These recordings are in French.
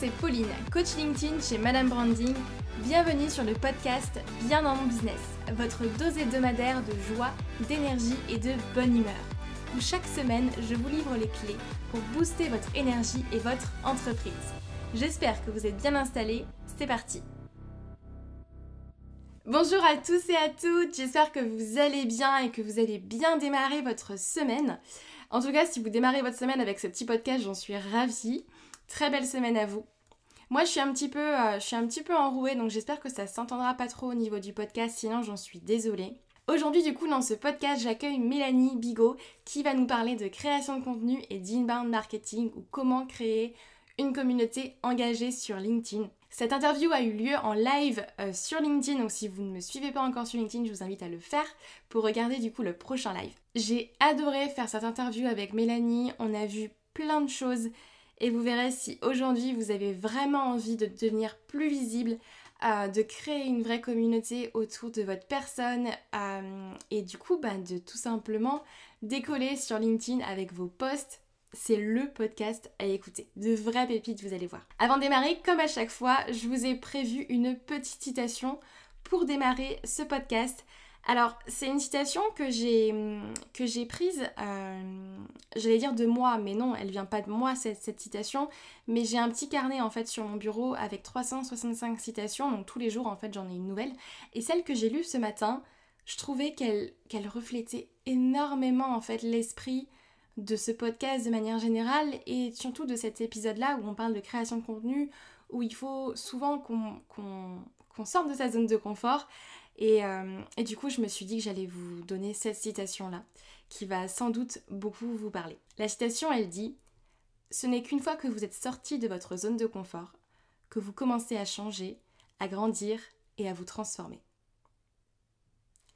c'est Pauline, coach LinkedIn chez Madame Branding. Bienvenue sur le podcast Bien dans mon business, votre dose hebdomadaire de joie, d'énergie et de bonne humeur, où chaque semaine, je vous livre les clés pour booster votre énergie et votre entreprise. J'espère que vous êtes bien installés, c'est parti. Bonjour à tous et à toutes, j'espère que vous allez bien et que vous allez bien démarrer votre semaine. En tout cas, si vous démarrez votre semaine avec ce petit podcast, j'en suis ravie. Très belle semaine à vous. Moi, je suis un petit peu enrouée, donc j'espère que ça s'entendra pas trop au niveau du podcast, sinon j'en suis désolée. Aujourd'hui, du coup, dans ce podcast, j'accueille Mélanie Bigot qui va nous parler de création de contenu et d'inbound marketing ou comment créer une communauté engagée sur LinkedIn. Cette interview a eu lieu en live sur LinkedIn, donc si vous ne me suivez pas encore sur LinkedIn, je vous invite à le faire pour regarder du coup le prochain live. J'ai adoré faire cette interview avec Mélanie, on a vu plein de choses. Et vous verrez si aujourd'hui vous avez vraiment envie de devenir plus visible, de créer une vraie communauté autour de votre personne et du coup de tout simplement décoller sur LinkedIn avec vos posts. C'est le podcast à écouter. De vraies pépites, vous allez voir. Avant de démarrer, comme à chaque fois, je vous ai prévu une petite citation pour démarrer ce podcast. Alors, c'est une citation que j'ai prise, j'allais dire de moi, mais non, elle vient pas de moi cette citation, mais j'ai un petit carnet en fait sur mon bureau avec 365 citations, donc tous les jours en fait j'en ai une nouvelle, et celle que j'ai lue ce matin, je trouvais qu'elle reflétait énormément en fait l'esprit de ce podcast de manière générale, et surtout de cet épisode-là où on parle de création de contenu, où il faut souvent qu'on sorte de sa zone de confort. Et du coup, je me suis dit que j'allais vous donner cette citation-là, qui va sans doute beaucoup vous parler. La citation, elle dit « Ce n'est qu'une fois que vous êtes sorti de votre zone de confort, que vous commencez à changer, à grandir et à vous transformer. »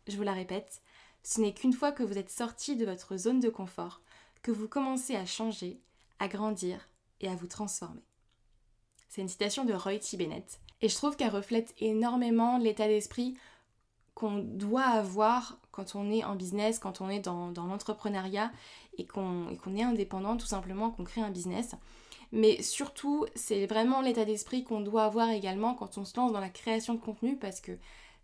Je vous la répète, ce n'est qu'une fois que vous êtes sorti de votre zone de confort, que vous commencez à changer, à grandir et à vous transformer. C'est une citation de Roy T. Bennett, et je trouve qu'elle reflète énormément l'état d'esprit qu'on doit avoir quand on est en business, quand on est dans l'entrepreneuriat et qu'on est indépendant, tout simplement, qu'on crée un business. Mais surtout, c'est vraiment l'état d'esprit qu'on doit avoir également quand on se lance dans la création de contenu, parce que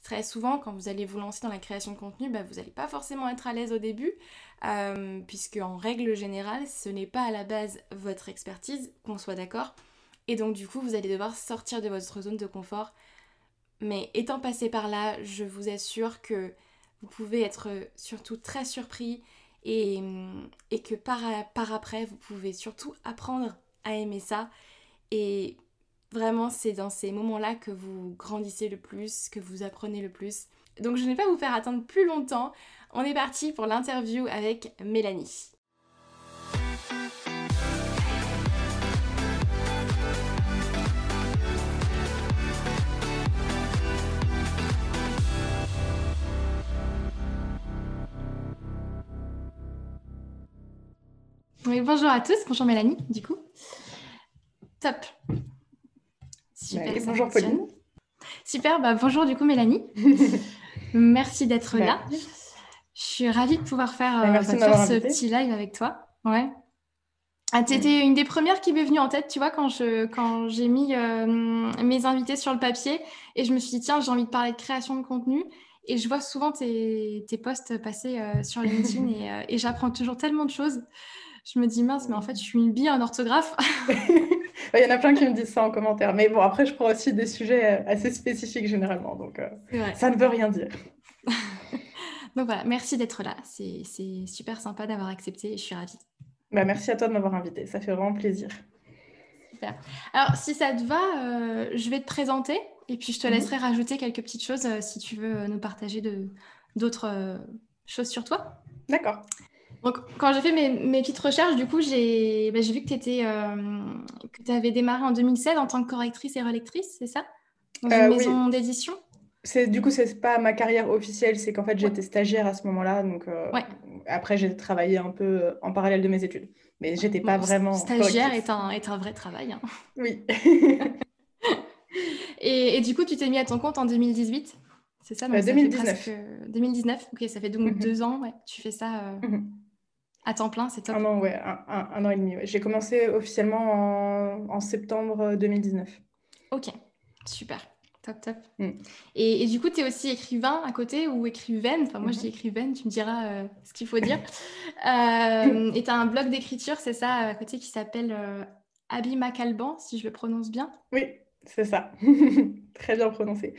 très souvent, quand vous allez vous lancer dans la création de contenu, vous n'allez pas forcément être à l'aise au début, puisque en règle générale, ce n'est pas à la base votre expertise, qu'on soit d'accord. Et donc du coup, vous allez devoir sortir de votre zone de confort. Mais étant passé par là, je vous assure que vous pouvez être surtout très surpris et que par après, vous pouvez surtout apprendre à aimer ça. Et vraiment, c'est dans ces moments-là que vous grandissez le plus, que vous apprenez le plus. Donc je ne vais pas vous faire attendre plus longtemps. On est parti pour l'interview avec Mélanie. Oui, bonjour à tous, bonjour Mélanie, du coup. Top. Super, bonjour Pauline. Super, bonjour du coup Mélanie. Merci d'être là. Je suis ravie de pouvoir faire ce petit live avec toi. Ouais. T'étais une des premières qui m'est venue en tête, tu vois, quand j'ai mis mes invités sur le papier, et je me suis dit, tiens, j'ai envie de parler de création de contenu, et je vois souvent tes posts passer sur LinkedIn, et j'apprends toujours tellement de choses. Je me dis, mince, mais en fait, je suis une bille en orthographe. Il y en a plein qui me disent ça en commentaire. Mais bon, après, je prends aussi des sujets assez spécifiques généralement. Donc, ça ne veut rien dire. Donc voilà, merci d'être là. C'est super sympa d'avoir accepté et je suis ravie. Merci à toi de m'avoir invitée. Ça fait vraiment plaisir. Super. Alors, si ça te va, je vais te présenter et puis je te laisserai rajouter quelques petites choses si tu veux nous partager d'autres choses sur toi. D'accord. Donc, quand j'ai fait mes petites recherches, du coup, j'ai vu que tu avais démarré en 2016 en tant que correctrice et relectrice, c'est ça? Dans une maison d'édition? Du coup, c'est pas ma carrière officielle, c'est qu'en fait, j'étais stagiaire à ce moment-là. Donc, après, j'ai travaillé un peu en parallèle de mes études. Mais j'étais pas vraiment stagiaire est un vrai travail. Hein. Oui. et du coup, tu t'es mis à ton compte en 2018? C'est ça, donc 2019. Ça fait presque 2019. Ok, ça fait donc 2 ans. Ouais, tu fais ça. À temps plein, c'est top. 1 an, ouais, un an et demi. Ouais. J'ai commencé officiellement en septembre 2019. Ok, super. Top, top. Mm. Et du coup, tu es aussi écrivain à côté ou écrivaine? Enfin, moi, je dis Mhm. écrivaine, tu me diras ce qu'il faut dire. Et tu as un blog d'écriture, c'est ça, à côté, qui s'appelle Abby McAlban, si je le prononce bien. Oui, c'est ça. Très bien prononcé.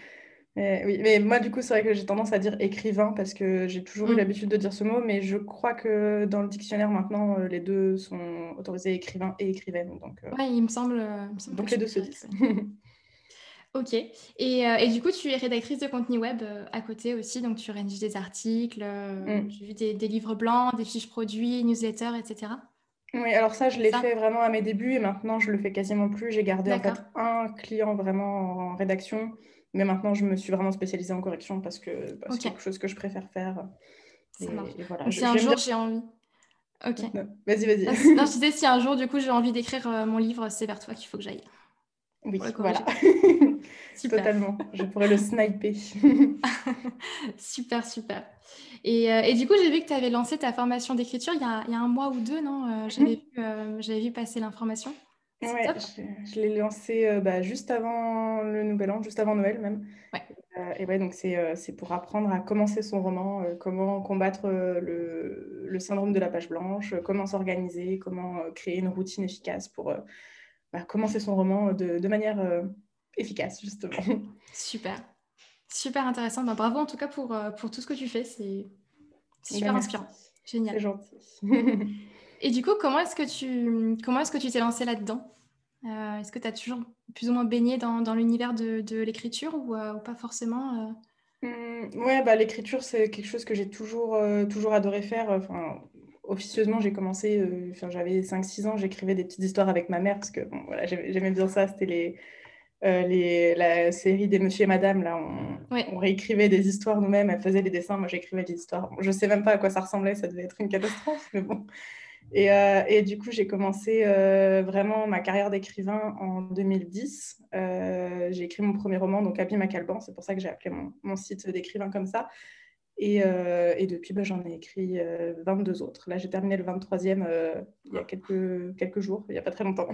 Oui, mais moi, du coup, c'est vrai que j'ai tendance à dire écrivain parce que j'ai toujours eu Mm. l'habitude de dire ce mot, mais je crois que dans le dictionnaire maintenant, les deux sont autorisés, écrivain et écrivaine. Ouais, il me semble que Donc les tu deux peux se dire disent. écrivaine. Ok. Et du coup, tu es rédactrice de contenu web à côté aussi, donc tu rédiges des articles, Mm. j'ai vu des livres blancs, des fiches produits, newsletters, etc. Oui, alors ça, je C'est l'ai ça? fait vraiment à mes débuts et maintenant, je le fais quasiment plus. J'ai gardé en D'accord. fait un client vraiment en rédaction, mais maintenant, je me suis vraiment spécialisée en correction parce que c'est Ok, quelque chose que je préfère faire. ça marche. Et voilà, Donc si un j'aime jour bien. j'ai envie. Ok. Vas-y, Non, vas-y. non, je disais, si un jour, du coup, j'ai envie d'écrire mon livre, c'est vers toi qu'il faut que j'aille pour le Oui, voilà. corriger. Super. Totalement. Je pourrais le sniper. Super, super. Et du coup, j'ai vu que tu avais lancé ta formation d'écriture il y a un mois ou deux, non? J'avais vu passer l'information. C'est Ouais, top. je l'ai lancé juste avant le Nouvel An, juste avant Noël même. Ouais, Et ouais, donc c'est pour apprendre à commencer son roman, comment combattre le syndrome de la page blanche, comment s'organiser, comment créer une routine efficace pour commencer son roman de manière efficace, justement. super. Super intéressant. Bah, bravo en tout cas pour tout ce que tu fais. C'est Ben, super merci, inspirant. c'est Génial. gentil. Et du coup, comment est-ce que tu t'es lancé là-dedans? Est-ce que tu as toujours plus ou moins baigné dans l'univers de l'écriture ou pas forcément Ouais, l'écriture, c'est quelque chose que j'ai toujours adoré faire. Enfin, officieusement, j'ai commencé, j'avais 5 6 ans, j'écrivais des petites histoires avec ma mère parce que bon, voilà, j'aimais bien ça. C'était la série des Monsieur et Madame. Là, on Ouais. réécrivait des histoires nous-mêmes, elle faisait les dessins, moi j'écrivais des histoires. Bon, je sais même pas à quoi ça ressemblait, ça devait être une catastrophe, mais bon. Et du coup, j'ai commencé vraiment ma carrière d'écrivain en 2010. J'ai écrit mon premier roman, donc Abby McAlban, c'est pour ça que j'ai appelé mon site d'écrivain comme ça. Et depuis, j'en ai écrit 22 autres. Là, j'ai terminé le 23e il y a quelques jours, il n'y a pas très longtemps.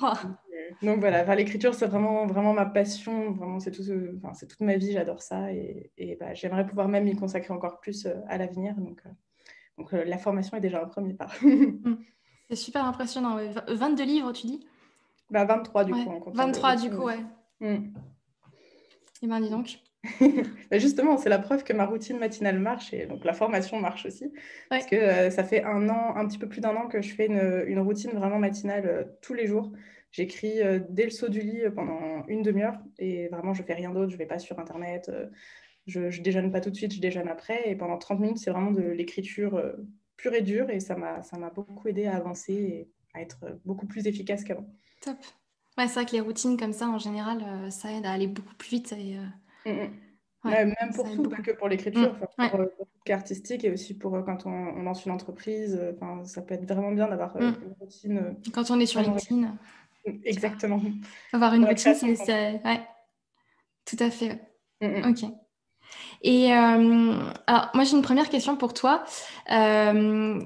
Oh, Donc voilà, enfin, l'écriture, c'est vraiment, vraiment ma passion. Vraiment, c'est toute ma vie, j'adore ça. Et j'aimerais pouvoir même m'y consacrer encore plus à l'avenir. Donc la formation est déjà un premier pas. hmm. C'est super impressionnant. Ouais. 22 livres, tu dis? 23 du Ouais. coup, en comptant le 23 du premier coup, ouais. aussi. Mm. Eh ben dis donc. Justement, c'est la preuve que ma routine matinale marche et donc la formation marche aussi. Parce Ouais. que ça fait un petit peu plus d'1 an que je fais une routine vraiment matinale tous les jours. J'écris dès le saut du lit pendant une demi-heure et vraiment je fais rien d'autre, je vais pas sur Internet, je déjeune pas tout de suite, je déjeune après et pendant 30 minutes c'est vraiment de l'écriture pure et dure et ça m'a beaucoup aidé à avancer et à être beaucoup plus efficace qu'avant. Top. Ouais, c'est vrai que les routines comme ça, en général, ça aide à aller beaucoup plus vite. Mm, mm. Ouais, Ouais, même ça pour aide tout, pas beaucoup. que pour Hmm. l'écriture, enfin, Ouais. pour tout ce qui est artistique et aussi pour quand on lance une entreprise, ça peut être vraiment bien d'avoir Hmm. une routine Quand on est sur vraiment LinkedIn, tu vois, exactement avoir une pour la routine, création de contenu. ouais, tout à fait. Ouais. Mm, Ok. mm. Et alors, moi, j'ai une première question pour toi. Euh,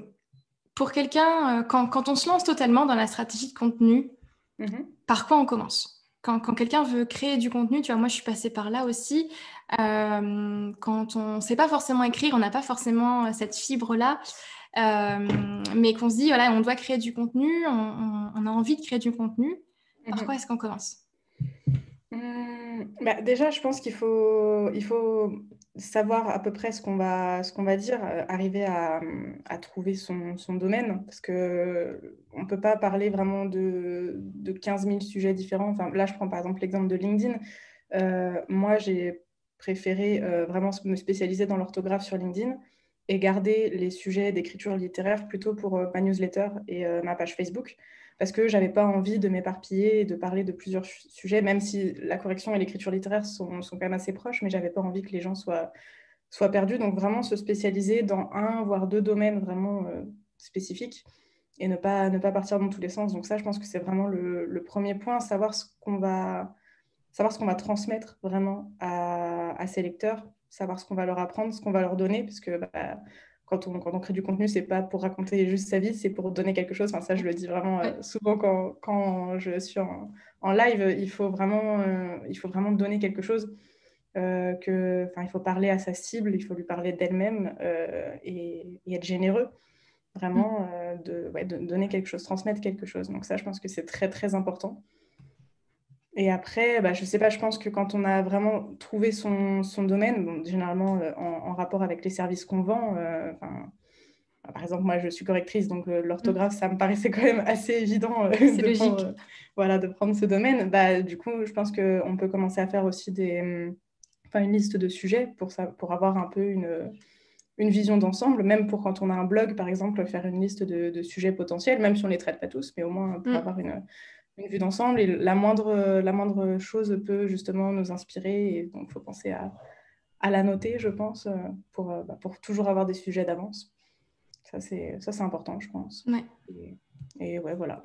pour quelqu'un, quand on se lance totalement dans la stratégie de contenu, Mhm. par quoi on commence? Quand quelqu'un veut créer du contenu, tu vois, moi, je suis passée par là aussi. Quand on ne sait pas forcément écrire, on n'a pas forcément cette fibre-là, mais qu'on se dit, voilà, on doit créer du contenu, on a envie de créer du contenu. Par quoi Mhm. est-ce qu'on commence? Déjà, je pense qu'il faut savoir à peu près ce qu'on va dire, arriver à trouver son domaine, parce que on ne peut pas parler vraiment de 15 000 sujets différents. Enfin, là, je prends par exemple l'exemple de LinkedIn. Moi, j'ai préféré vraiment me spécialiser dans l'orthographe sur LinkedIn et garder les sujets d'écriture littéraire plutôt pour ma newsletter et ma page Facebook parce que j'avais pas envie de m'éparpiller et de parler de plusieurs sujets, même si la correction et l'écriture littéraire sont quand même assez proches, mais j'avais pas envie que les gens soient perdus. Donc vraiment se spécialiser dans un, voire deux domaines vraiment spécifiques et ne pas partir dans tous les sens. Donc ça, je pense que c'est vraiment le premier point, savoir ce qu'on va transmettre vraiment à ses lecteurs, savoir ce qu'on va leur apprendre, ce qu'on va leur donner, parce que quand on crée du contenu, c'est pas pour raconter juste sa vie, c'est pour donner quelque chose. Enfin, ça, je le dis vraiment Ouais. souvent quand je suis en live, il faut vraiment donner quelque chose. Il faut parler à sa cible, il faut lui parler d'elle-même et être généreux, Mm. vraiment, de donner quelque chose, transmettre quelque chose. Donc ça, je pense que c'est très, très important. Et après, bah, je sais pas, je pense que quand on a vraiment trouvé son domaine, bon, généralement en rapport avec les services qu'on vend, par exemple, moi, je suis correctrice, donc Mm. l'orthographe, ça me paraissait quand même assez évident C'est logique. voilà, de prendre ce domaine. Bah, du coup, je pense qu'on peut commencer à faire aussi une liste de sujets pour avoir un peu une vision d'ensemble, même pour quand on a un blog, par exemple, faire une liste de sujets potentiels, même si on ne les traite pas tous, mais au moins pour Mm. avoir une vue d'ensemble. Et la moindre chose peut justement nous inspirer. Et donc, il faut penser à la noter, je pense, pour toujours avoir des sujets d'avance. Ça, c'est important, je pense. Ouais. Et ouais, voilà.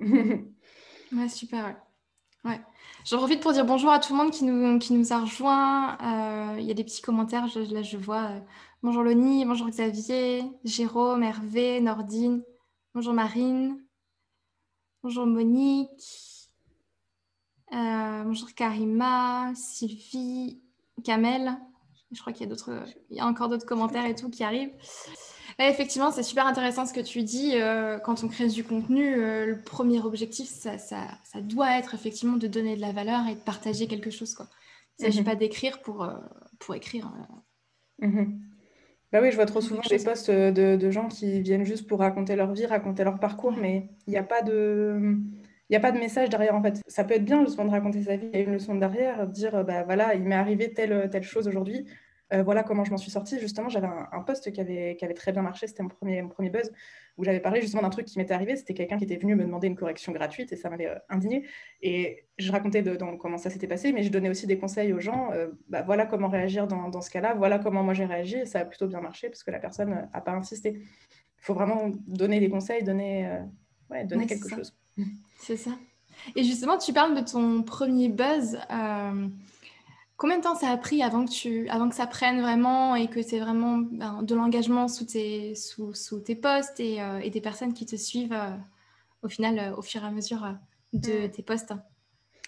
Ouais, super. Ouais. Ouais. J'en profite pour dire bonjour à tout le monde qui nous a rejoints. Il y a des petits commentaires, là je vois. Bonjour Loni, bonjour Xavier, Jérôme, Hervé, Nordine, bonjour Marine, bonjour Monique, bonjour Karima, Sylvie, Kamel. Je crois il y a encore d'autres commentaires et tout qui arrivent. Ouais, effectivement, c'est super intéressant ce que tu dis. Quand on crée du contenu, le premier objectif, ça doit être effectivement de donner de la valeur et de partager quelque chose, quoi. Il ne s'agit pas d'écrire pour écrire Mhm. Bah oui, je vois trop souvent quelque des chose. posts de gens qui viennent juste pour raconter leur vie, raconter leur parcours, Ouais. mais il y a pas de message derrière en fait. Ça peut être bien justement de raconter sa vie, il y a une leçon derrière, dire bah voilà, il m'est arrivé telle chose aujourd'hui, voilà comment je m'en suis sortie. Justement, j'avais un post qui avait très bien marché, c'était mon premier buzz, où j'avais parlé justement d'un truc qui m'était arrivé, c'était quelqu'un qui était venu me demander une correction gratuite et ça m'avait indigné. Et je racontais comment ça s'était passé, mais je donnais aussi des conseils aux gens. Bah, voilà comment réagir dans ce cas-là, voilà comment moi j'ai réagi, et ça a plutôt bien marché parce que la personne n'a pas insisté. Il faut vraiment donner des conseils, donner Ouais, c'est quelque ça. chose. C'est ça. Et justement, tu parles de ton premier buzz. Combien de temps ça a pris avant que ça prenne vraiment et que tu aies vraiment de l'engagement sous tes posts et des personnes qui te suivent au final, au fur et à mesure de Mm. tes posts?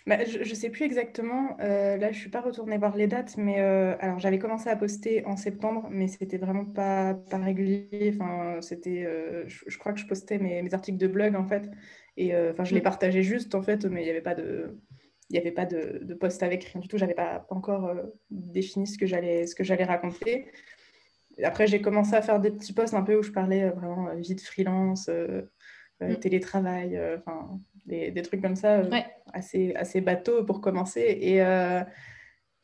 Bah, je ne sais plus exactement. Là, je ne suis pas retournée voir les dates, mais alors j'avais commencé à poster en septembre, mais c'était vraiment pas régulier. Enfin, je crois que je postais mes articles de blog en fait, et je les Mm. partageais juste en fait, mais il y avait pas de post avec rien du tout. J'avais pas encore défini ce que j'allais raconter. Et après, j'ai commencé à faire des petits posts un peu où je parlais vraiment vie de freelance, Mm. télétravail, des trucs comme ça, Ouais. assez bateau pour commencer.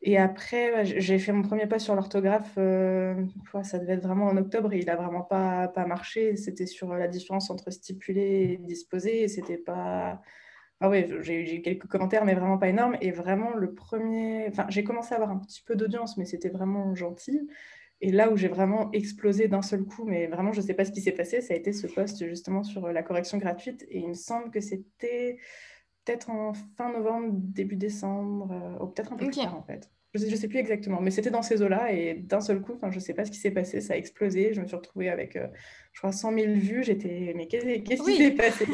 Et après, ouais, j'ai fait mon premier post sur l'orthographe, ça devait être vraiment en octobre et il a vraiment pas marché. C'était sur la différence entre stipuler et disposer. Et c'était pas. Ah ouais, j'ai eu quelques commentaires, mais vraiment pas énormes. Et vraiment, j'ai commencé à avoir un petit peu d'audience, mais c'était vraiment gentil. Et là où j'ai vraiment explosé d'un seul coup, mais vraiment, je ne sais pas ce qui s'est passé, ça a été ce post justement sur la correction gratuite. Et il me semble que c'était peut-être en fin novembre, début décembre, ou peut-être un peu plus tard Ok. en fait. Je sais plus exactement, mais c'était dans ces eaux-là. Et d'un seul coup, je ne sais pas ce qui s'est passé, ça a explosé. Je me suis retrouvée avec, je crois, 100 000 vues. Mais qu'est-ce qui s'est Oui. passé?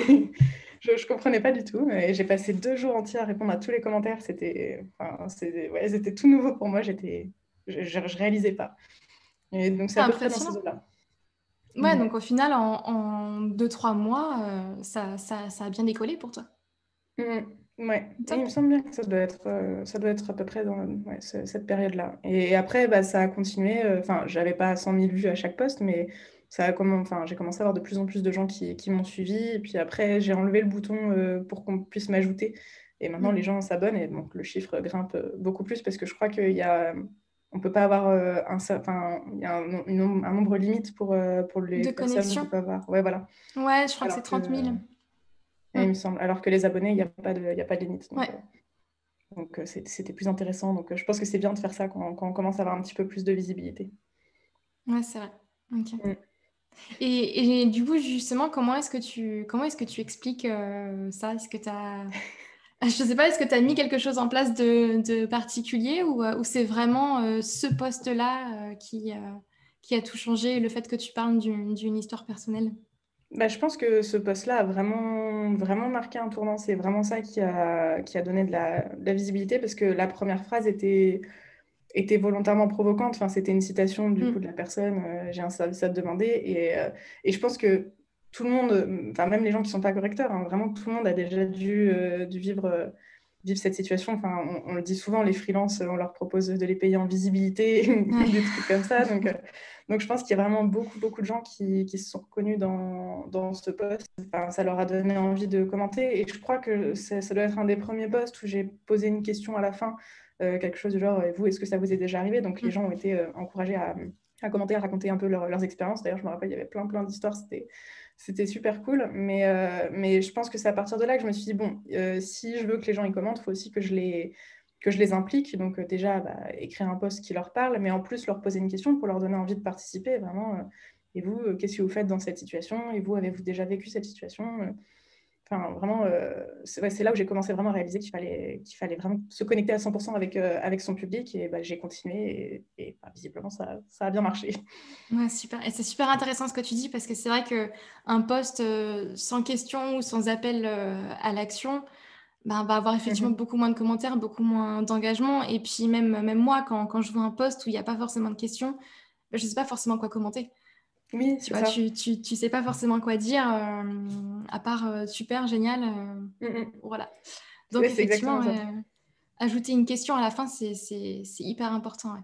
Je ne comprenais pas du tout. Et j'ai passé 2 jours entiers à répondre à tous les commentaires. C'était tout nouveau pour moi. Je réalisais pas. Et donc, c'est C'est à peu près dans ces impressionnant. eaux-là. Ouais, Mhm. donc au final, en 2-3 mois, ça a bien décollé pour toi. Mhm. Ouais. Et il Top. me semble bien que ça doit être à peu près dans cette période-là. Et après, bah, ça a continué. Enfin, j'avais pas 100 000 vues à chaque poste, mais j'ai commencé à avoir de plus en plus de gens qui m'ont suivi. Et puis après, j'ai enlevé le bouton pour qu'on puisse m'ajouter. Et maintenant, les Mm. gens s'abonnent et donc le chiffre grimpe beaucoup plus parce que je crois on peut pas avoir il y a un nombre limite pour les De personnes qui connexion. peuvent avoir. Ouais, voilà. Ouais, je crois que c'est Alors que, 30 000. il Mm. me semble, alors que les abonnés, il y a pas de limite. Ouais, Donc, c'était plus intéressant. Donc, je pense que c'est bien de faire ça quand on commence à avoir un petit peu plus de visibilité. ouais, c'est vrai. Ok. Mm. Et du coup, justement, comment est-ce que tu expliques ça? Est-ce que je sais pas, est-ce que tu as mis quelque chose en place de particulier ou c'est vraiment ce poste-là qui a tout changé, le fait que tu parles d'une histoire personnelle? Bah, je pense que ce post-là a vraiment, vraiment marqué un tournant. C'est vraiment ça qui a donné de la visibilité parce que la première phrase était volontairement provocante. Enfin, c'était une citation du coup de Mmh. la personne, j'ai un service à te demander. Et je pense que tout le monde, enfin même les gens qui sont pas correcteurs, hein, vraiment tout le monde a déjà dû vivre cette situation. Enfin, on le dit souvent, les freelances, on leur propose de les payer en visibilité, Ouais. des trucs comme ça. Donc je pense qu'il y a vraiment beaucoup, beaucoup de gens qui se sont reconnus dans ce post. Enfin, ça leur a donné envie de commenter. Et je crois que ça doit être un des premiers posts où j'ai posé une question à la fin, quelque chose du genre, vous, est-ce que ça vous est déjà arrivé? Donc les Mmh. gens ont été encouragés à commenter, à raconter un peu leurs expériences. D'ailleurs, je me rappelle, il y avait plein, plein d'histoires. C'était super cool. Mais je pense que c'est à partir de là que je me suis dit, bon, si je veux que les gens y commentent, il faut aussi que je les implique. Donc déjà, bah, écrire un post qui leur parle, mais en plus leur poser une question pour leur donner envie de participer, vraiment. Et vous, qu'est-ce que vous faites dans cette situation? Et vous, avez-vous déjà vécu cette situation? Enfin, vraiment, c'est là où j'ai commencé vraiment à réaliser qu'il fallait vraiment se connecter à 100% avec son public. Et bah, j'ai continué et bah, visiblement, ça a bien marché. Ouais, super et c'est super intéressant ce que tu dis parce que c'est vrai qu'un post, sans question ou sans appel, à l'action, ben, va avoir effectivement Mhm. beaucoup moins de commentaires, beaucoup moins d'engagement et puis même moi quand je vois un post où il y a pas forcément de questions, bah, je sais pas forcément quoi commenter. Oui, Tu c'est vois? ça. Tu sais pas forcément quoi dire, à part, super, génial, Mhm. voilà. Ouais, Donc c'est effectivement, exactement ça. ouais, ajouter une question à la fin, c'est hyper important, ouais.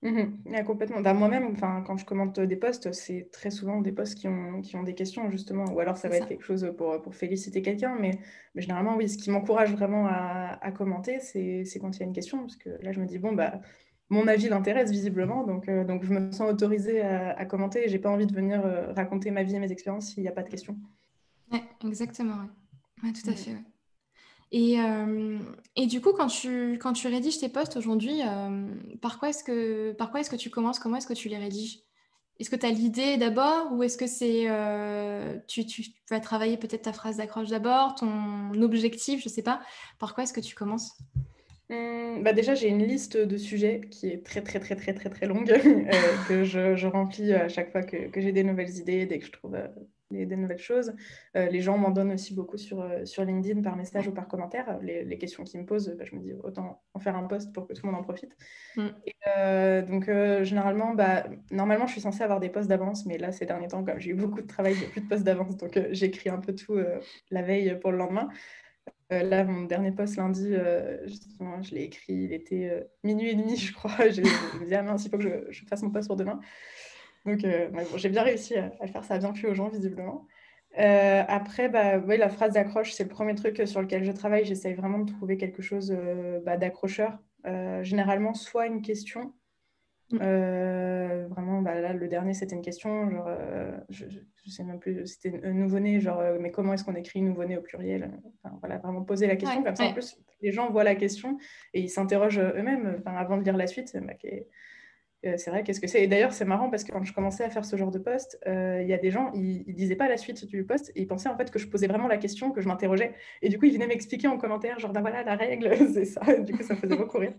Ouais, complètement. Bah, moi-même, enfin, quand je commente des posts, c'est très souvent des posts qui ont des questions, justement. Ou alors, ça C'est va être ça. quelque chose pour féliciter quelqu'un. Mais généralement, oui, ce qui m'encourage vraiment à commenter, c'est quand il y a une question. Parce que là, je me dis, bon, bah, mon avis l'intéresse visiblement. Donc, je me sens autorisée à commenter. Et j'ai pas envie de venir raconter ma vie et mes expériences s'il n'y a pas de questions. Ouais, exactement, ouais. Ouais, tout à Mhm. fait, ouais. Et du coup, quand tu rédiges tes posts aujourd'hui, par quoi est-ce que tu commences? Comment est-ce que tu les rédiges? Est-ce que tu as l'idée d'abord ou est-ce que c'est, tu vas travailler peut-être ta phrase d'accroche d'abord, ton objectif, je sais pas. Par quoi est-ce que tu commences? Bah déjà, j'ai une liste de sujets qui est très, très, très, très, très, très longue, que je remplis à chaque fois que j'ai des nouvelles idées, dès que je trouve des nouvelles choses. Les gens m'en donnent aussi beaucoup sur LinkedIn par message Ouais. ou par commentaire. Les questions qu'ils me posent, bah, je me dis autant en faire un post pour que tout le monde en profite. Mmh. Donc, généralement, bah, normalement, je suis censée avoir des posts d'avance, mais là, ces derniers temps, comme j'ai eu beaucoup de travail, j'ai plus de posts d'avance. Donc, j'écris un peu tout la veille pour le lendemain. Là, mon dernier post lundi, justement, je l'ai écrit, il était minuit et demi, je crois. Je me disais, ah mince, il faut que je fasse mon post pour demain. Donc, ouais, bon, j'ai bien réussi à le faire, ça a bien plu aux gens, visiblement. Après, bah, ouais, la phrase d'accroche, c'est le premier truc sur lequel je travaille. J'essaye vraiment de trouver quelque chose bah, d'accrocheur. Généralement, soit une question. Mmh. Vraiment, bah, là, le dernier, c'était une question, genre, je sais même plus, c'était un nouveau-né, genre, mais comment est-ce qu'on écrit nouveau-né au pluriel? Enfin, voilà, vraiment poser la question, Ouais, comme ça, en ouais. plus, les gens voient la question et ils s'interrogent eux-mêmes, enfin, avant de lire la suite, bah, c'est vrai, qu'est-ce que c'est? Et d'ailleurs, c'est marrant parce que quand je commençais à faire ce genre de post, il y a des gens, ils disaient pas la suite du post et ils pensaient en fait que je posais vraiment la question, que je m'interrogeais. Et du coup, ils venaient m'expliquer en commentaire, genre, bah voilà, la règle, c'est ça. Du coup, ça me faisait beaucoup rire.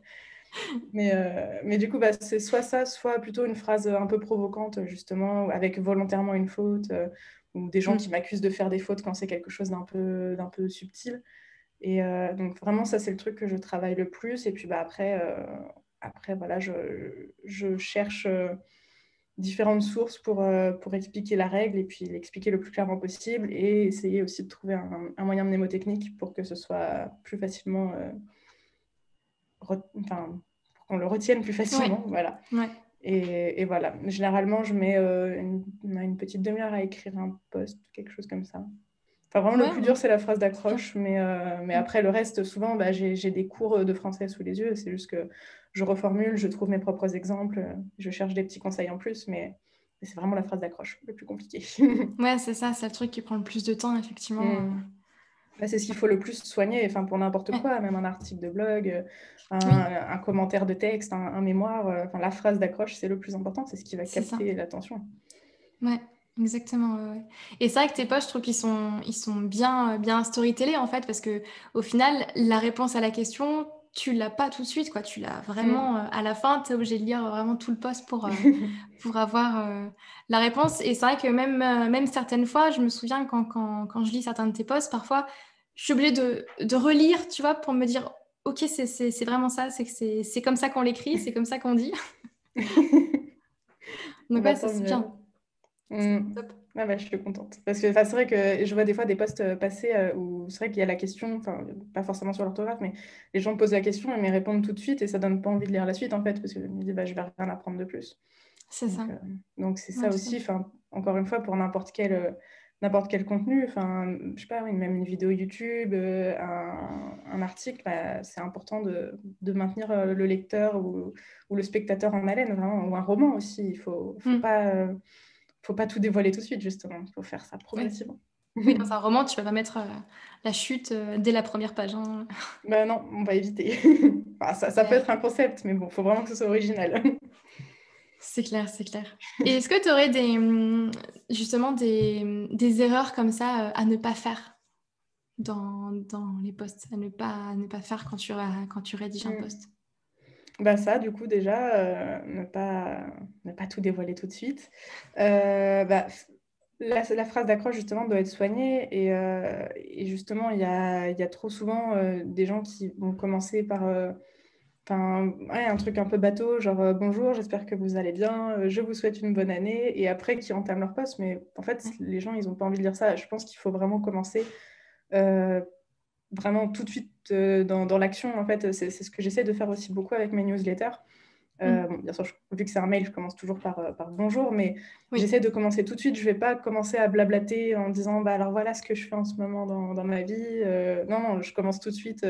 Mais du coup, bah, c'est soit ça, soit plutôt une phrase un peu provocante, justement, avec volontairement une faute, ou des gens qui Mmh. m'accusent de faire des fautes quand c'est quelque chose d'un peu subtil. Et donc, vraiment, ça, c'est le truc que je travaille le plus. Et puis, bah, après voilà, je cherche différentes sources pour expliquer la règle et puis l'expliquer le plus clairement possible et essayer aussi de trouver un moyen mnémotechnique pour que ce soit plus facilement enfin, pour qu'on le retienne plus Ouais, facilement, voilà. ouais. Et voilà. Généralement, je mets une petite demi-heure à écrire un post, quelque chose comme ça. Enfin, vraiment, le Ouais, plus dur, c'est la phrase c'est bien. d'accroche. Mais Mmh. après, le reste, souvent, bah, j'ai des cours de français sous les yeux. C'est juste que je reformule, je trouve mes propres exemples, je cherche des petits conseils en plus. Mais c'est vraiment la phrase d'accroche le plus compliqué. Ouais, c'est ça, c'est le truc qui prend le plus de temps effectivement, Mm. Bah, c'est ce qu'il faut le plus soigner, enfin, pour n'importe ouais. quoi, même un article de blog, Oui, un commentaire de texte, un mémoire. Enfin, la phrase d'accroche, c'est le plus important, c'est ce qui va c'est ça. capter l'attention. Ouais, exactement, ouais, ouais. Et c'est vrai que tes posts, je trouve qu'ils sont bien, bien storytellés, en fait, parce que au final, la réponse à la question, tu l'as pas tout de suite, quoi. Tu l'as Mm. vraiment à la fin, tu es obligé de lire vraiment tout le post pour avoir la réponse. Et c'est vrai que même certaines fois, je me souviens quand je lis certains de tes posts, parfois, je suis obligée de relire, tu vois, pour me dire, ok, c'est vraiment ça, c'est que c'est comme ça qu'on l'écrit, c'est comme ça qu'on dit. Donc Bah, ouais, ça tant c'est mieux. bien. C'est Mm. top. Ah bah, je suis contente. Parce que enfin, c'est vrai que je vois des fois des posts passer où c'est vrai qu'il y a la question, enfin, pas forcément sur l'orthographe, mais les gens posent la question et me répondent tout de suite et ça donne pas envie de lire la suite en fait, parce que je me dis, bah, je vais rien apprendre de plus. C'est ça. Donc c'est Ouais, ça tout à aussi, fait. enfin, encore une fois, pour n'importe quel contenu, enfin, je sais pas, oui, même une vidéo YouTube, un article, bah, c'est important de maintenir le lecteur ou le spectateur en haleine, vraiment, ou un roman aussi. Mm. Faut pas tout dévoiler tout de suite, justement. Il faut faire ça Oui. progressivement. Oui, dans un roman, tu vas pas mettre la chute dès la première page, hein. Ben non, on va éviter. Enfin, ça peut Ouais. être un concept, mais bon, faut vraiment que ce soit original. C'est clair, c'est clair. Et est-ce que tu aurais justement des erreurs comme ça à ne pas faire dans les posts, à ne pas faire quand tu rédiges un Mm. post? Bah ça, du coup, déjà, ne pas tout dévoiler tout de suite. Bah, la phrase d'accroche, justement, doit être soignée. Et justement, il y a trop souvent des gens qui vont commencer par enfin, ouais, un truc un peu bateau, genre bonjour, j'espère que vous allez bien, je vous souhaite une bonne année, et après qui entament leur poste. Mais en fait, Ouais. les gens, ils n'ont pas envie de lire ça. Je pense qu'il faut vraiment commencer euh, vraiment tout de suite dans l'action. En fait, c'est ce que j'essaie de faire aussi beaucoup avec mes newsletters. Mm. Bon, bien sûr, vu que c'est un mail, je commence toujours par bonjour, mais Oui. j'essaie de commencer tout de suite. Je ne vais pas commencer à blablater en disant bah, alors voilà ce que je fais en ce moment dans ma vie. Non, non, je commence tout de suite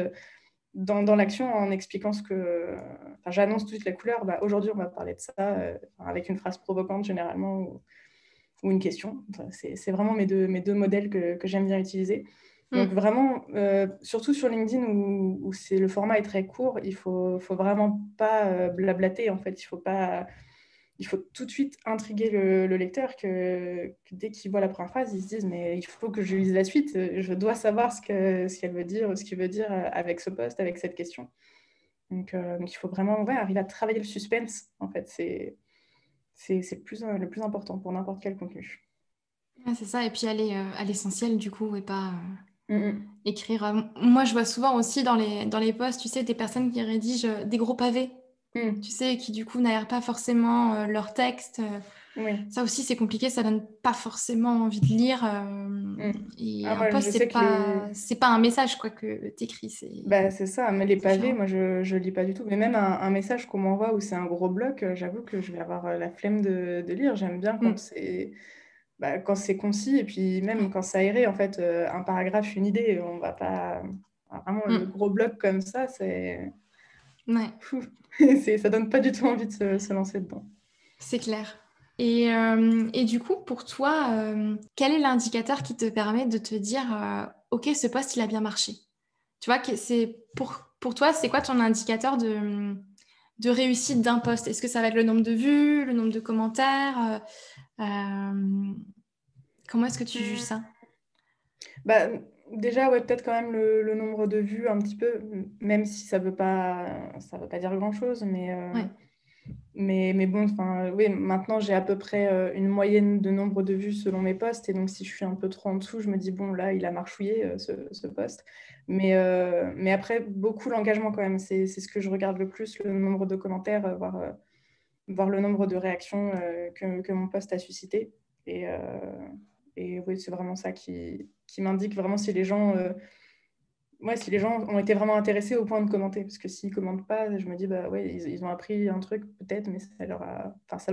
dans l'action en expliquant ce que. Enfin, j'annonce tout de suite la couleur. Bah, aujourd'hui, on va parler de ça avec une phrase provocante généralement ou une question. Enfin, c'est vraiment mes deux modèles que j'aime bien utiliser. Donc Mm. vraiment, surtout sur LinkedIn où le format est très court, il faut vraiment pas blablater en fait. Il faut tout de suite intriguer le lecteur que dès qu'il voit la première phrase, il se dise mais il faut que je lise la suite. Je dois savoir ce qu'elle veut dire, ce qu'il veut dire avec ce poste, avec cette question. Donc il faut vraiment ouais, arriver à travailler le suspense en fait. C'est le plus important pour n'importe quel contenu. Ouais, c'est ça. Et puis aller à l'essentiel du coup et pas Mm, écrire. Moi, je vois souvent aussi dans les posts, tu sais, des personnes qui rédigent des gros pavés, mm, tu sais, qui du coup n'aèrent pas forcément leur texte. oui. Ça aussi, c'est compliqué, ça donne pas forcément envie de lire. Mm. Et Ah, un moi, je post, sais c'est que pas, c'est pas un message quoi que t'écris, c'est ça, mais les c'est pavés, différent. moi, je lis pas du tout. Mais même un message qu'on m'envoie où c'est un gros bloc, j'avoue que je vais avoir la flemme de lire. J'aime bien Mm. quand c'est concis et puis même Ouais. quand c'est aéré, en fait, un paragraphe, une idée, on va pas... Vraiment, le Mm. gros bloc comme ça, c'est... Ouais, Fou. Ça donne pas du tout envie de se lancer dedans. c'est clair. Et du coup, pour toi, quel est l'indicateur qui te permet de te dire, OK, ce post, il a bien marché? Tu vois, pour toi, c'est quoi ton indicateur de réussite d'un post? Est-ce que ça va être le nombre de vues, le nombre de commentaires? Comment est-ce que tu juges ça? Bah, déjà, ouais, peut-être quand même le nombre de vues un petit peu, même si ça veut pas dire grand-chose, Ouais. mais bon, enfin, oui, maintenant j'ai à peu près une moyenne de nombre de vues selon mes posts, et donc si je suis un peu trop en dessous, je me dis, bon, là, il a marchouillé ce post. Mais après, beaucoup l'engagement quand même, c'est ce que je regarde le plus, le nombre de commentaires, voir le nombre de réactions que mon post a suscité. Et oui, c'est vraiment ça qui m'indique vraiment si les gens ont été vraiment intéressés au point de commenter. Parce que s'ils commentent pas, je me dis, bah ouais, ils ont appris un truc peut-être, mais ça leur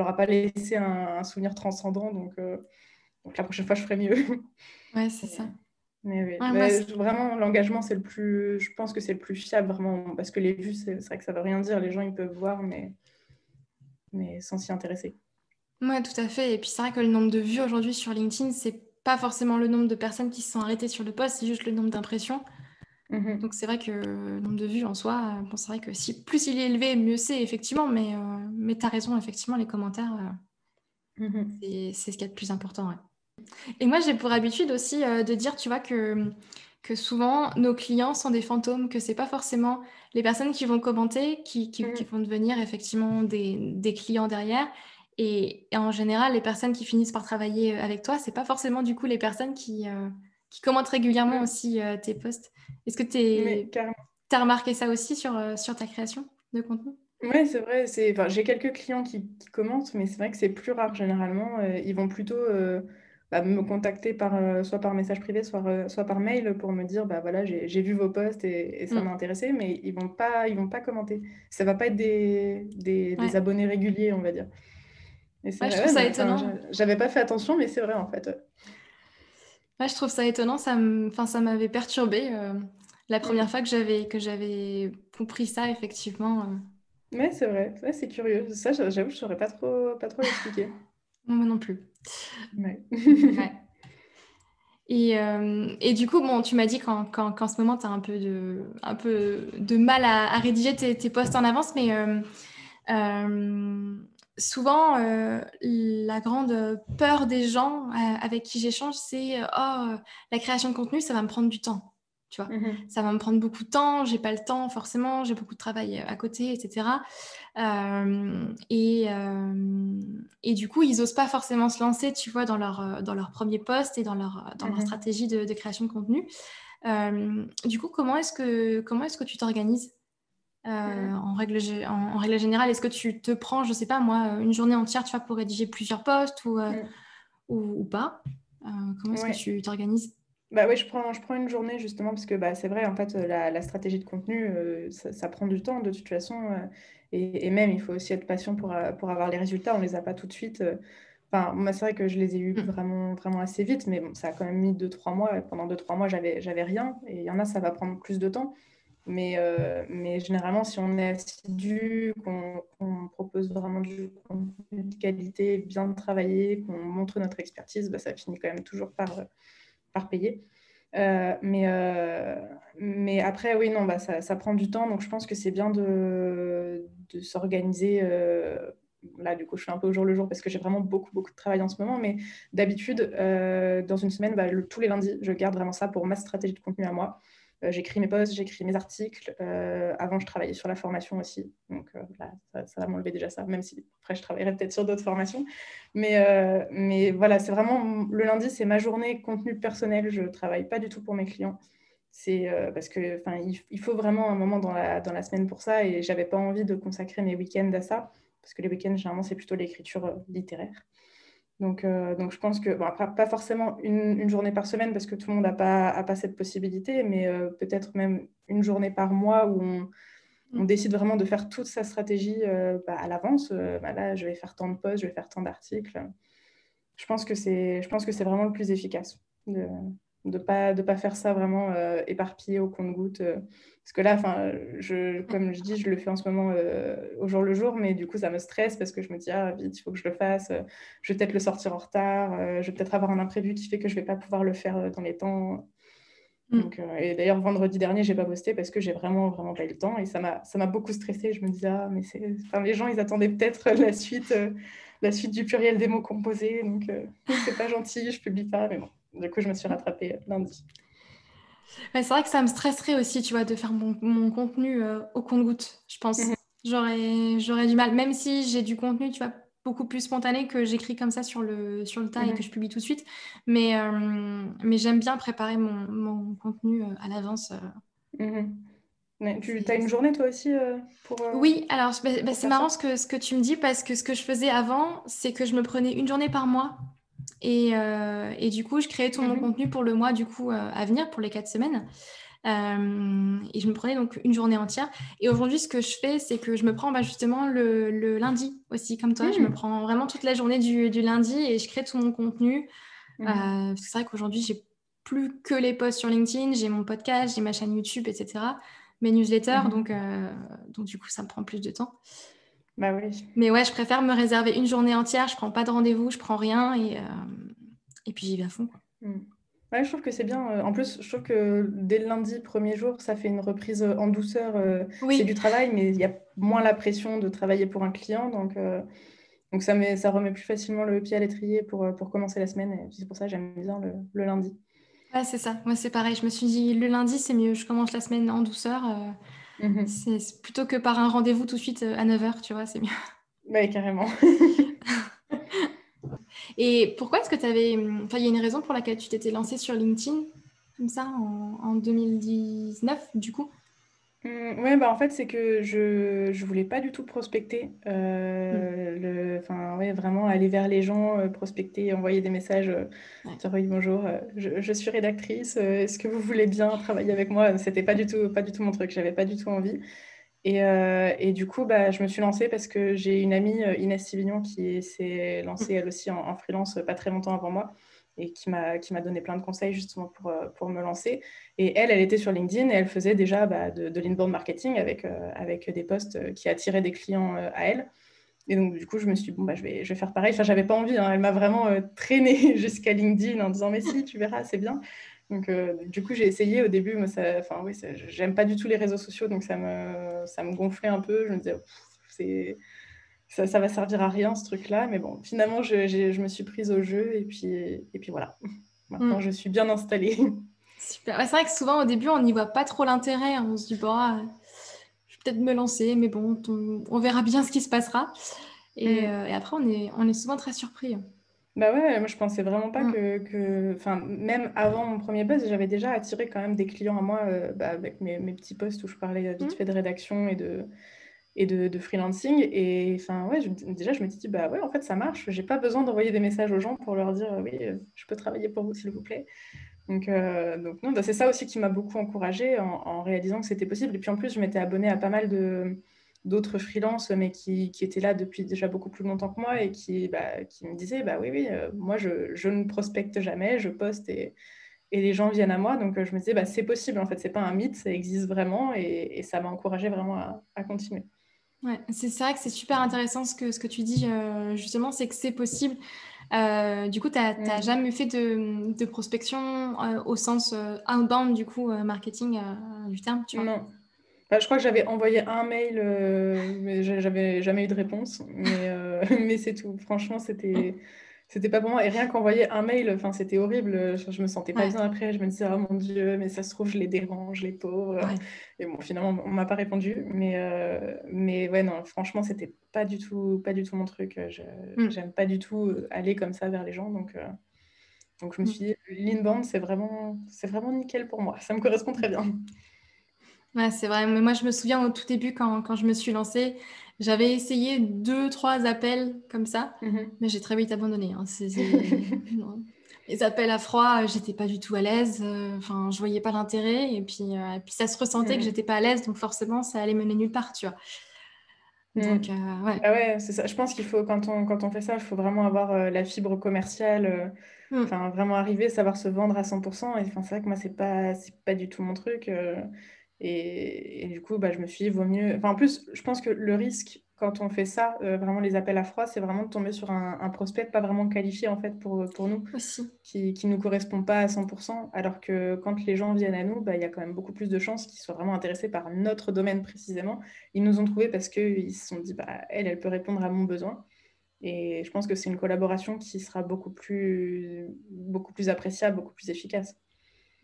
a pas laissé un souvenir transcendant. Donc la prochaine fois, je ferai mieux. Ouais, c'est Mais, ça. mais oui, Ouais, moi, mais vraiment, l'engagement, je pense que c'est le plus fiable, vraiment. Parce que les vues, c'est vrai que ça veut rien dire. Les gens, ils peuvent voir, mais sans s'y intéresser. ouais, tout à fait. Et puis c'est vrai que le nombre de vues aujourd'hui sur LinkedIn, c'est pas forcément le nombre de personnes qui se sont arrêtées sur le post, c'est juste le nombre d'impressions. Donc Mhm. c'est vrai que le nombre de vues en soi, bon, c'est vrai que si plus il est élevé, mieux c'est effectivement, mais t'as raison, effectivement, les commentaires, Mhm. c'est ce qu'il y a de plus important. Ouais. Et moi, j'ai pour habitude aussi de dire, tu vois, que que souvent nos clients sont des fantômes, que c'est pas forcément les personnes qui vont commenter qui Mhm. vont devenir effectivement des clients derrière. Et en général, les personnes qui finissent par travailler avec toi, c'est pas forcément du coup les personnes qui commentent régulièrement Mhm. aussi tes posts. Est-ce que Mais carrément. t'as remarqué ça aussi sur ta création de contenu? Oui, c'est vrai. Enfin, j'ai quelques clients qui commentent, mais c'est vrai que c'est plus rare généralement. Ils vont plutôt me contacter soit par message privé, soit par mail pour me dire, bah voilà, j'ai vu vos posts et ça m'a Mm. intéressé, mais ils vont pas commenter. Ça va pas être des Ouais. abonnés réguliers, on va dire. Et c'est Ouais, je vrai, trouve ouais, ça enfin, étonnant. j'avais pas fait attention, mais c'est vrai en fait. Ouais, je trouve ça étonnant. Enfin, ça m'avait perturbée la première Mm. fois que j'avais compris ça, effectivement. Ouais, c'est vrai. Ouais, c'est curieux. Ça, j'avoue, je saurais pas trop l'expliquer. Moi non plus. Ouais. Ouais. Et du coup, bon, tu m'as dit qu'en ce moment, tu as un peu de mal à rédiger tes posts en avance, mais souvent, la grande peur des gens avec qui j'échange, c'est la création de contenu, ça va me prendre du temps. Tu vois, Mhm. ça va me prendre beaucoup de temps, j'ai pas le temps forcément, j'ai beaucoup de travail à côté, etc. Et du coup, ils osent pas forcément se lancer, tu vois, dans leur premier poste et dans leur Mhm. stratégie de création de contenu. Du coup, comment est-ce que tu t'organises Mhm. en règle générale? Est-ce que tu te prends, je sais pas moi, une journée entière, tu vois, pour rédiger plusieurs posts Mhm. ou pas? Comment est-ce que Ouais. tu t'organises? Bah oui, je prends une journée justement parce que bah, c'est vrai, en fait, la stratégie de contenu, ça prend du temps de toute façon. Et même, il faut aussi être patient pour avoir les résultats. On ne les a pas tout de suite. Enfin, moi, c'est vrai que je les ai eus Mm. vraiment, vraiment assez vite, mais bon, ça a quand même mis 2-3 mois. Et pendant 2-3 mois, j'avais rien. Et il y en a, ça va prendre plus de temps. Mais généralement, si on est assidu, qu'on propose vraiment du contenu de qualité, bien travaillé, qu'on montre notre expertise, bah, ça finit quand même toujours par payer. Mais après, oui, non, bah, ça prend du temps. Donc, je pense que c'est bien de s'organiser. Là, du coup, je fais un peu au jour le jour parce que j'ai vraiment beaucoup, beaucoup de travail en ce moment. Mais d'habitude, dans une semaine, bah, tous les lundis, je garde vraiment ça pour ma stratégie de contenu à moi. J'écris mes posts, j'écris mes articles. Avant, je travaillais sur la formation aussi. Donc, là, ça va m'enlever déjà ça, même si après, je travaillerai peut-être sur d'autres formations. Mais voilà, c'est vraiment le lundi, c'est ma journée contenu personnel. Je ne travaille pas du tout pour mes clients. C'est parce que, enfin, il faut vraiment un moment dans la semaine pour ça. Et j'avais pas envie de consacrer mes week-ends à ça. Parce que les week-ends, généralement, c'est plutôt l'écriture littéraire. Donc, je pense que, bon, après, pas forcément une journée par semaine, parce que tout le monde n'a pas cette possibilité, mais peut-être même une journée par mois où on Mm. décide vraiment de faire toute sa stratégie à l'avance. Bah là, je vais faire tant de posts, je vais faire tant d'articles. Je pense que c'est vraiment le plus efficace de pas faire ça vraiment éparpillé au compte-gouttes. Parce que là, enfin, comme je dis, je le fais en ce moment au jour le jour, mais du coup, ça me stresse parce que je me dis, ah, vite, il faut que je le fasse. Je vais peut-être le sortir en retard. Je vais peut-être avoir un imprévu qui fait que je ne vais pas pouvoir le faire dans les temps. Mm. Donc, et d'ailleurs, vendredi dernier, j'ai pas posté parce que j'ai vraiment, vraiment pas eu le temps et ça m'a beaucoup stressée. Je me disais, ah, mais enfin, les gens, ils attendaient peut-être la suite du pluriel des mots composés. Donc, c'est pas gentil, je publie pas. Mais bon, du coup, je me suis rattrapée lundi. Ouais, c'est vrai que ça me stresserait aussi, tu vois, de faire mon contenu au compte-gouttes, je pense. Mhm, J'aurais du mal, même si j'ai du contenu, tu vois, beaucoup plus spontané que j'écris comme ça sur le tas et que je mhm, publie tout de suite. Mais j'aime bien préparer mon contenu à l'avance. mhm. Mais tu as C'est- une journée, toi aussi, Oui, alors pour c'est faire ça? marrant ce que tu me dis parce que ce que je faisais avant, c'est que je me prenais une journée par mois et du coup, je créais tout mon Mhm, contenu pour le mois du coup à venir, pour les 4 semaines. Et je me prenais donc une journée entière. Et aujourd'hui, ce que je fais, c'est que je me prends justement le lundi aussi, comme toi. Je me mhm, prends vraiment toute la journée du lundi et je crée tout mon contenu. mhm, Parce que c'est vrai qu'aujourd'hui, j'ai plus que les posts sur LinkedIn, j'ai mon podcast, j'ai ma chaîne YouTube, etc. Mes newsletters, mhm. donc du coup, ça me prend plus de temps. Bah oui. Mais ouais, je préfère me réserver une journée entière. Je prends pas de rendez-vous, je prends rien et puis j'y vais à fond, quoi. Mm. Ouais, je trouve que c'est bien. En plus, je trouve que dès le lundi, premier jour, ça fait une reprise en douceur. C'est Oui, du travail, mais il y a moins la pression de travailler pour un client. Donc ça remet plus facilement le pied à l'étrier pour commencer la semaine. Et c'est pour ça que j'aime bien le lundi. Ouais, c'est ça. Moi, c'est pareil. Je me suis dit: «Le lundi, c'est mieux. Je commence la semaine en douceur», Mhm. c'est plutôt que par un rendez-vous tout de suite, à 9 heures, tu vois? C'est mieux. Ouais, carrément. Et pourquoi est-ce que tu avais, enfin, il y a une raison pour laquelle tu t'étais lancée sur LinkedIn, comme ça, en 2019, du coup? Ouais, bah en fait, c'est que je voulais pas du tout prospecter. Mmh. Enfin, ouais, vraiment aller vers les gens, prospecter, envoyer des messages, Ouais. dire oui, bonjour, je suis rédactrice, est-ce que vous voulez bien travailler avec moi? C'était pas du tout mon truc, j'avais pas du tout envie. Et du coup, bah, je me suis lancée parce que j'ai une amie, Inès Sivignon, qui s'est lancée Mmh. elle aussi en freelance pas très longtemps avant moi et qui m'a donné plein de conseils justement pour me lancer. Et elle était sur LinkedIn et elle faisait déjà bah, de l'inbound marketing avec des posts qui attiraient des clients à elle. Et donc, du coup, je me suis dit, bon, bah, je vais faire pareil. Enfin, j'avais pas envie, hein. Elle m'a vraiment traînée jusqu'à LinkedIn en disant, mais si, tu verras, c'est bien. Donc, du coup, j'ai essayé au début. Moi, enfin, oui, j'aime pas du tout les réseaux sociaux, donc ça me gonflait un peu. Je me disais, ça va servir à rien, ce truc-là. Mais bon, finalement, je me suis prise au jeu et puis voilà. Maintenant, Mmh. je suis bien installée. Super. Ouais, c'est vrai que souvent, au début, on n'y voit pas trop l'intérêt. On se dit: «Bah, je vais peut-être me lancer, mais bon, on verra bien ce qui se passera». Et après, on est souvent très surpris, hein. Bah ouais, moi je pensais vraiment pas Mmh. enfin, même avant mon premier poste, j'avais déjà attiré quand même des clients à moi bah, avec mes petits posts où je parlais vite Mmh. fait de rédaction et de freelancing. Et enfin, ouais, déjà je me suis dit, bah ouais, en fait ça marche, j'ai pas besoin d'envoyer des messages aux gens pour leur dire, oui, je peux travailler pour vous s'il vous plaît. Donc non, bah, c'est ça aussi qui m'a beaucoup encouragée en réalisant que c'était possible. Et puis en plus, je m'étais abonnée à pas mal d'autres freelances, mais qui étaient là depuis déjà beaucoup plus longtemps que moi et qui me disaient, bah oui, oui, moi je ne prospecte jamais, je poste et les gens viennent à moi. Donc je me disais, bah c'est possible en fait, c'est pas un mythe, ça existe vraiment et ça m'a encouragée vraiment à continuer. Ouais, c'est vrai que c'est super intéressant ce que tu dis, justement, c'est que c'est possible. Du coup, tu as Mm. jamais fait de prospection, au sens, outbound, du coup, marketing, du terme, tu vois? Non. Bah, je crois que j'avais envoyé un mail, mais j'avais jamais eu de réponse. Mais c'est tout. Franchement, c'était pas pour moi. Et rien qu'envoyer un mail, enfin, c'était horrible. Je me sentais pas Ouais, bien après. Je me disais, oh mon Dieu, mais ça se trouve, je les dérange, les pauvres. ouais. Et bon, finalement, on m'a pas répondu. Mais ouais, non, franchement, c'était pas du tout mon truc. Mmh. J'aime pas du tout aller comme ça vers les gens. Donc je me Mmh. suis dit, l'inbound, c'est vraiment nickel pour moi. Ça me correspond très bien. Ouais, c'est vrai, mais moi, je me souviens au tout début quand je me suis lancée, j'avais essayé 2, 3 appels comme ça, Mhm. mais j'ai très vite abandonné, hein. Non. Les appels à froid, j'étais pas du tout à l'aise, enfin, je voyais pas l'intérêt et puis ça se ressentait que Mhm. j'étais pas à l'aise, donc forcément, ça allait mener nulle part, tu vois? Mm. Donc ouais. Bah ouais, c'est ça. Je pense qu'il faut, quand on fait ça, il faut vraiment avoir la fibre commerciale, Mmh. enfin, vraiment arriver, savoir se vendre à 100%. Et enfin, c'est vrai que moi, c'est pas du tout mon truc. Et du coup, bah, je me suis dit, vaut mieux. Enfin, en plus, je pense que le risque, quand on fait ça, vraiment les appels à froid, c'est vraiment de tomber sur un prospect pas vraiment qualifié, en fait, pour nous, Aussi. qui ne nous correspond pas à 100%. Alors que quand les gens viennent à nous, bah, il y a quand même beaucoup plus de chances qu'ils soient vraiment intéressés par notre domaine précisément. Ils nous ont trouvés parce qu'ils se sont dit, bah, elle peut répondre à mon besoin. Et je pense que c'est une collaboration qui sera beaucoup plus appréciable, beaucoup plus efficace.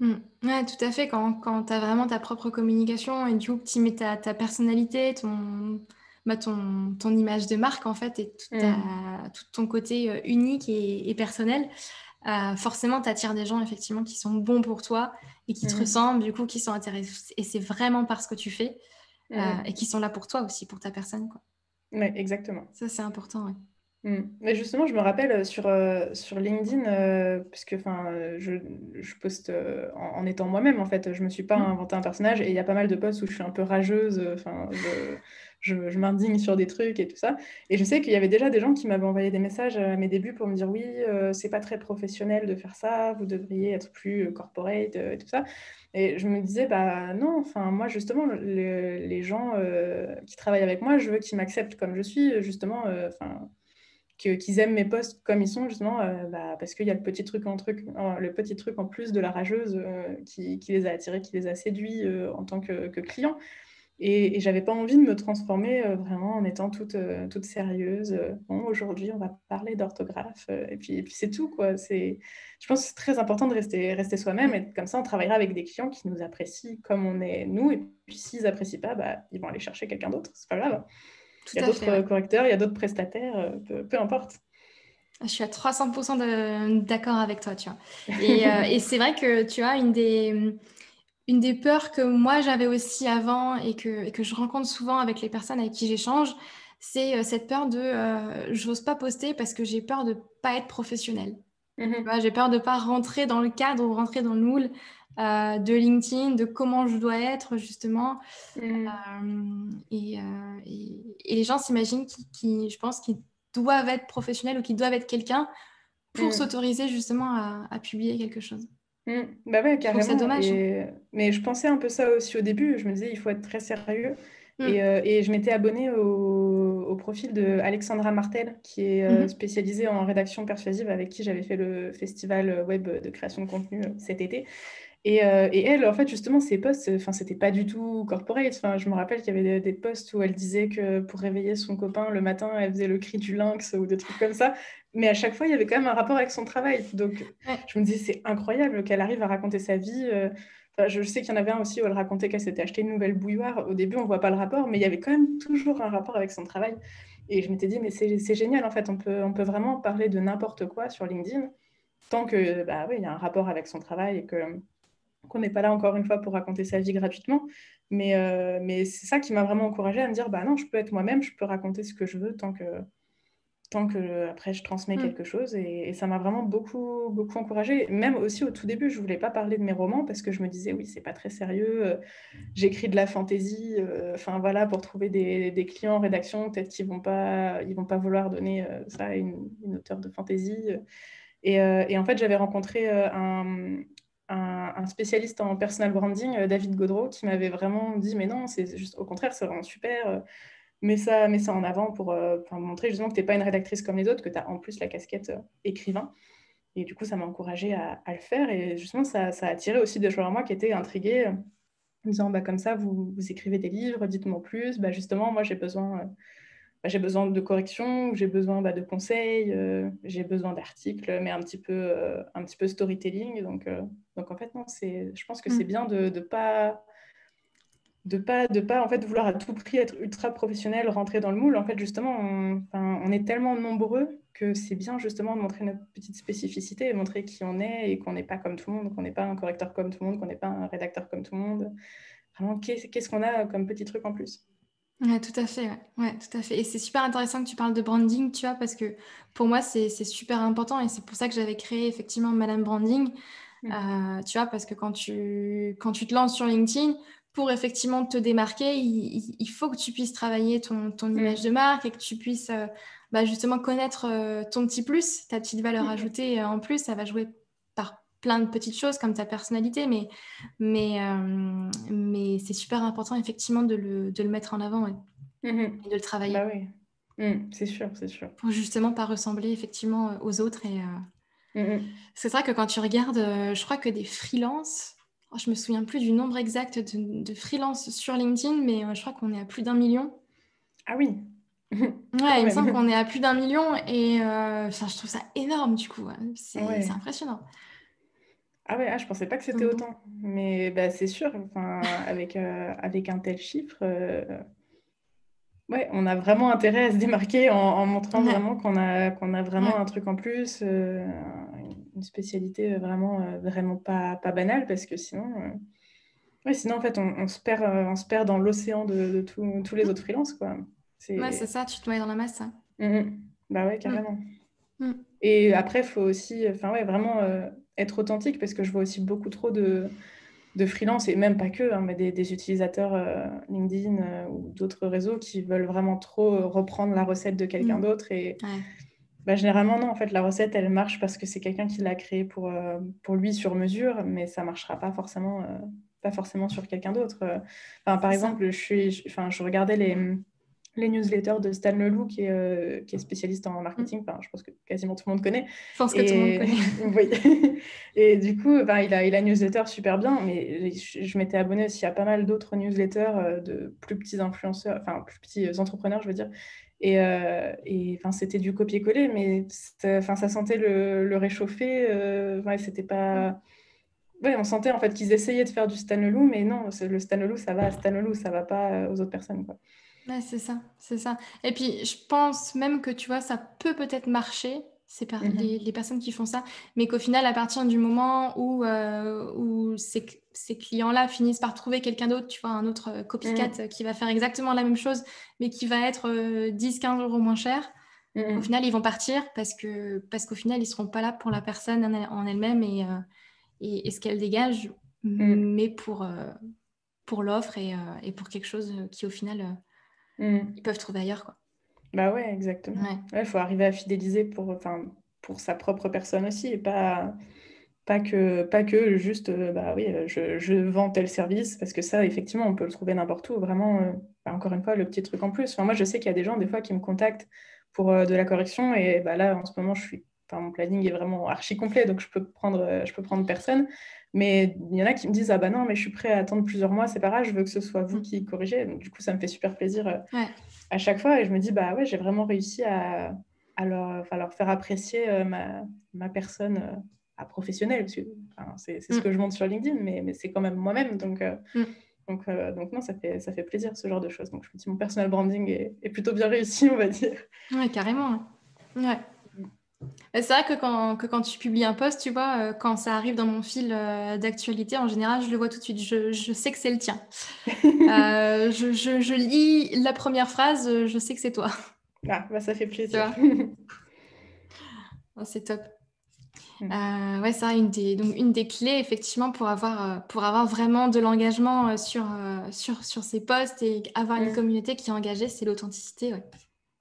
Mmh. Ouais, tout à fait, quand tu as vraiment ta propre communication et du coup que tu mets ta personnalité, ton image de marque en fait et Mm. tout ton côté, unique et personnel, forcément tu attires des gens effectivement qui sont bons pour toi et qui te Mhm. ressemblent, du coup qui sont intéressés et c'est vraiment par ce que tu fais, et Mhm. qui sont là pour toi aussi, pour ta personne, quoi. Ouais, exactement. Ça, c'est important, ouais. Mais justement, je me rappelle sur LinkedIn, puisque enfin, je poste en étant moi-même, en fait. Je me suis pas Mmh. inventé un personnage et il y a pas mal de posts où je suis un peu rageuse, enfin, je m'indigne sur des trucs et tout ça. Et je sais qu'il y avait déjà des gens qui m'avaient envoyé des messages à mes débuts pour me dire oui, c'est pas très professionnel de faire ça, vous devriez être plus corporate et tout ça. Et je me disais, bah non, enfin, moi, justement, les gens qui travaillent avec moi, je veux qu'ils m'acceptent comme je suis, justement, enfin qu'ils aiment mes posts comme ils sont justement bah, parce qu'il y a le petit truc en plus de la rageuse qui les a attirés, qui les a séduits en tant que clients. Et j'avais pas envie de me transformer vraiment en étant toute sérieuse. Bon, aujourd'hui, on va parler d'orthographe. Et puis c'est tout, quoi. Je pense que c'est très important de rester soi-même. Mm. Et comme ça, on travaillera avec des clients qui nous apprécient comme on est nous. Et puis s'ils n'apprécient pas, bah, ils vont aller chercher quelqu'un d'autre. C'est pas grave. Tout Il y a à fait, ouais. d'autres correcteurs, il y a d'autres prestataires, peu importe. Je suis à 300% d'accord avec toi, tu vois. Et c'est vrai que, tu vois, une des peurs que moi j'avais aussi avant et que je rencontre souvent avec les personnes avec qui j'échange, c'est cette peur de j'ose pas poster parce que j'ai peur de pas être professionnelle. Tu Mhm. vois, j'ai peur de pas rentrer dans le cadre ou rentrer dans le moule de LinkedIn, de comment je dois être justement. Mhm. Et les gens s'imaginent je pense, qu'ils doivent être professionnels ou qu'ils doivent être quelqu'un pour Mhm. s'autoriser justement à publier quelque chose. Bah ouais, Je trouve ça carrément. dommage. Mais je pensais un peu ça aussi au début. Je me disais, il faut être très sérieux. Mm. Et je m'étais abonnée au profil de Alexandra Martel, qui est Mhm. spécialisée en rédaction persuasive, avec qui j'avais fait le festival web de création de contenu cet été. Et elle, en fait, justement, ses posts, enfin, c'était pas du tout corporate. Enfin, je me rappelle qu'il y avait des posts où elle disait que pour réveiller son copain le matin, elle faisait le cri du lynx ou des trucs comme ça. Mais à chaque fois, il y avait quand même un rapport avec son travail. Donc, Ouais. je me disais, c'est incroyable qu'elle arrive à raconter sa vie. Enfin, je sais qu'il y en avait un aussi où elle racontait qu'elle s'était acheté une nouvelle bouilloire. Au début, on voit pas le rapport, mais il y avait quand même toujours un rapport avec son travail. Et je m'étais dit, mais c'est génial, en fait. On peut vraiment parler de n'importe quoi sur LinkedIn, tant que, bah oui, il y a un rapport avec son travail et que qu'on n'est pas là encore une fois pour raconter sa vie gratuitement. Mais c'est ça qui m'a vraiment encouragée à me dire, bah non, je peux être moi-même, je peux raconter ce que je veux tant que après je transmets Mm. quelque chose. Et ça m'a vraiment beaucoup, beaucoup encouragée. Même aussi au tout début, je voulais pas parler de mes romans parce que je me disais, oui, c'est pas très sérieux. J'écris de la fantaisie. Enfin voilà, pour trouver des clients en rédaction, peut-être qu'ils vont pas vouloir donner ça à une auteure de fantaisie. Et en fait, j'avais rencontré un spécialiste en personal branding, David Gaudreau, qui m'avait vraiment dit, mais non, c'est juste au contraire, c'est vraiment super. Mets ça en avant pour enfin, montrer justement que tu n'es pas une rédactrice comme les autres, que tu as en plus la casquette écrivain. Et du coup, ça m'a encouragée à le faire. Et justement, ça a attiré aussi des gens à moi qui étaient intrigués, en me disant, bah, comme ça, vous écrivez des livres, dites-moi plus. Bah, justement, moi, j'ai besoin de corrections, j'ai besoin de conseils, j'ai besoin d'articles, mais un petit peu storytelling. Donc en fait, non, je pense que c'est Mm. bien de pas en fait vouloir à tout prix être ultra professionnel, rentrer dans le moule. En fait, justement, on est tellement nombreux que c'est bien justement de montrer notre petite spécificité, et montrer qui on est et qu'on n'est pas comme tout le monde, qu'on n'est pas un correcteur comme tout le monde, qu'on n'est pas un rédacteur comme tout le monde. Vraiment, qu'est-ce qu'on a comme petit truc en plus? Ouais, tout à fait, ouais. Ouais, tout à fait. Et c'est super intéressant que tu parles de branding, tu vois, parce que pour moi, c'est super important et c'est pour ça que j'avais créé effectivement Madame Branding. Mm. Tu vois, parce que quand tu te lances sur LinkedIn, pour effectivement te démarquer, il faut que tu puisses travailler ton image de Mm. marque et que tu puisses justement connaître ton petit plus, ta petite valeur Mm. ajoutée en plus. Ça va jouer par plein de petites choses comme ta personnalité, mais c'est super important effectivement de le mettre en avant ouais, Mhm. et de le travailler Bah oui. C'est sûr, c'est sûr. pour justement pas ressembler effectivement aux autres. Mhm. C'est vrai que quand tu regardes, je crois que des freelances, oh, je me souviens plus du nombre exact de freelances sur LinkedIn, mais je crois qu'on est à plus d'1 million. Ah oui, Ouais, quand il me semble qu'on même. est à plus d'1 million et enfin, je trouve ça énorme du coup. Ouais. C'est Ouais. impressionnant. Ah ouais, je pensais pas que c'était Donc bon, autant. Mais bah, c'est sûr, enfin, avec un tel chiffre, ouais, on a vraiment intérêt à se démarquer en montrant ouais. vraiment qu'on a vraiment Ouais. un truc en plus, une spécialité vraiment pas banale, parce que sinon en fait, on se perd dans l'océan de tous les autres freelances, quoi. Ouais, c'est C'est... ça, tu te noies dans la masse. Ça. Bah ouais, Mm. carrément. Mm. Et après, il faut aussi, enfin ouais, vraiment être authentique parce que je vois aussi beaucoup trop de freelance et même pas que, hein, mais des utilisateurs LinkedIn ou d'autres réseaux qui veulent vraiment trop reprendre la recette de quelqu'un Mm. d'autre. Et Ouais. bah, généralement, non, en fait, la recette, elle marche parce que c'est quelqu'un qui l'a créée pour lui sur mesure, mais ça marchera pas forcément sur quelqu'un d'autre. Enfin, par C'est ça. exemple, enfin, je regardais les newsletters de Stan Leloup, qui est spécialiste en Mm. marketing. Enfin, je pense que quasiment tout le monde connaît. Je pense que tout le monde Et, connaît. oui. Et du coup, ben, il a une newsletter super bien, mais je m'étais abonnée aussi à pas mal d'autres newsletters de plus petits influenceurs, enfin, plus petits entrepreneurs, je veux dire. Et enfin, c'était du copier-coller, mais enfin, ça sentait le réchauffer. Ouais, c'était Mm. pas... Ouais, on sentait en fait qu'ils essayaient de faire du Stan Leloup, mais non, le Stan Leloup, ça va à Stan Leloup, ça va pas aux autres personnes, quoi. Ouais, c'est ça, c'est ça. Et puis, je pense même que, tu vois, ça peut peut-être marcher, Mhm. les personnes qui font ça, mais qu'au final, à partir du moment où ces clients-là finissent par trouver quelqu'un d'autre, tu vois, un autre copycat Mhm. qui va faire exactement la même chose, mais qui va être 10-15 € moins cher, au Mhm. final, ils vont partir parce qu'au final, ils seront pas là pour la personne en elle-même et ce qu'elle dégage, Mhm. mais pour l'offre et pour quelque chose qui, au final, ils Mhm. peuvent trouver ailleurs, quoi. Bah ouais, exactement. Ouais. Ouais, il faut arriver à fidéliser enfin, pour sa propre personne aussi, et pas que juste, bah oui, je vends tel service, parce que ça, effectivement, on peut le trouver n'importe où. Vraiment, bah, encore une fois, le petit truc en plus. Enfin, moi, je sais qu'il y a des gens, des fois, qui me contactent pour de la correction, et bah, là, en ce moment, enfin, mon planning est vraiment archi complet, donc je peux prendre personne. Mais il y en a qui me disent, ah bah non, mais je suis prêt à attendre plusieurs mois, c'est pas grave, je veux que ce soit vous Mm. qui corrigez. Donc, du coup, ça me fait super plaisir Ouais. à chaque fois, et je me dis, bah ouais, j'ai vraiment réussi enfin, leur faire apprécier ma personne professionnelle, parce que enfin, c'est ce Mm. que je montre sur LinkedIn, mais c'est quand même moi-même. Mm. Donc non, ça fait plaisir, ce genre de choses. Donc je me dis, mon personal branding est plutôt bien réussi, on va dire. Ouais, carrément. Ouais. Ouais. C'est vrai que quand tu publies un post, tu vois, quand ça arrive dans mon fil d'actualité, en général, je le vois tout de suite. Je sais que c'est le tien. Je lis la première phrase, je sais que c'est toi. Ah, bah, ça fait Tu plaisir. vois? Oh, c'est top. Mm. Ouais, ça, donc une des clés, effectivement, pour avoir vraiment de l'engagement sur ces posts et avoir une Mm. communauté qui est engagée, c'est l'authenticité. Ouais.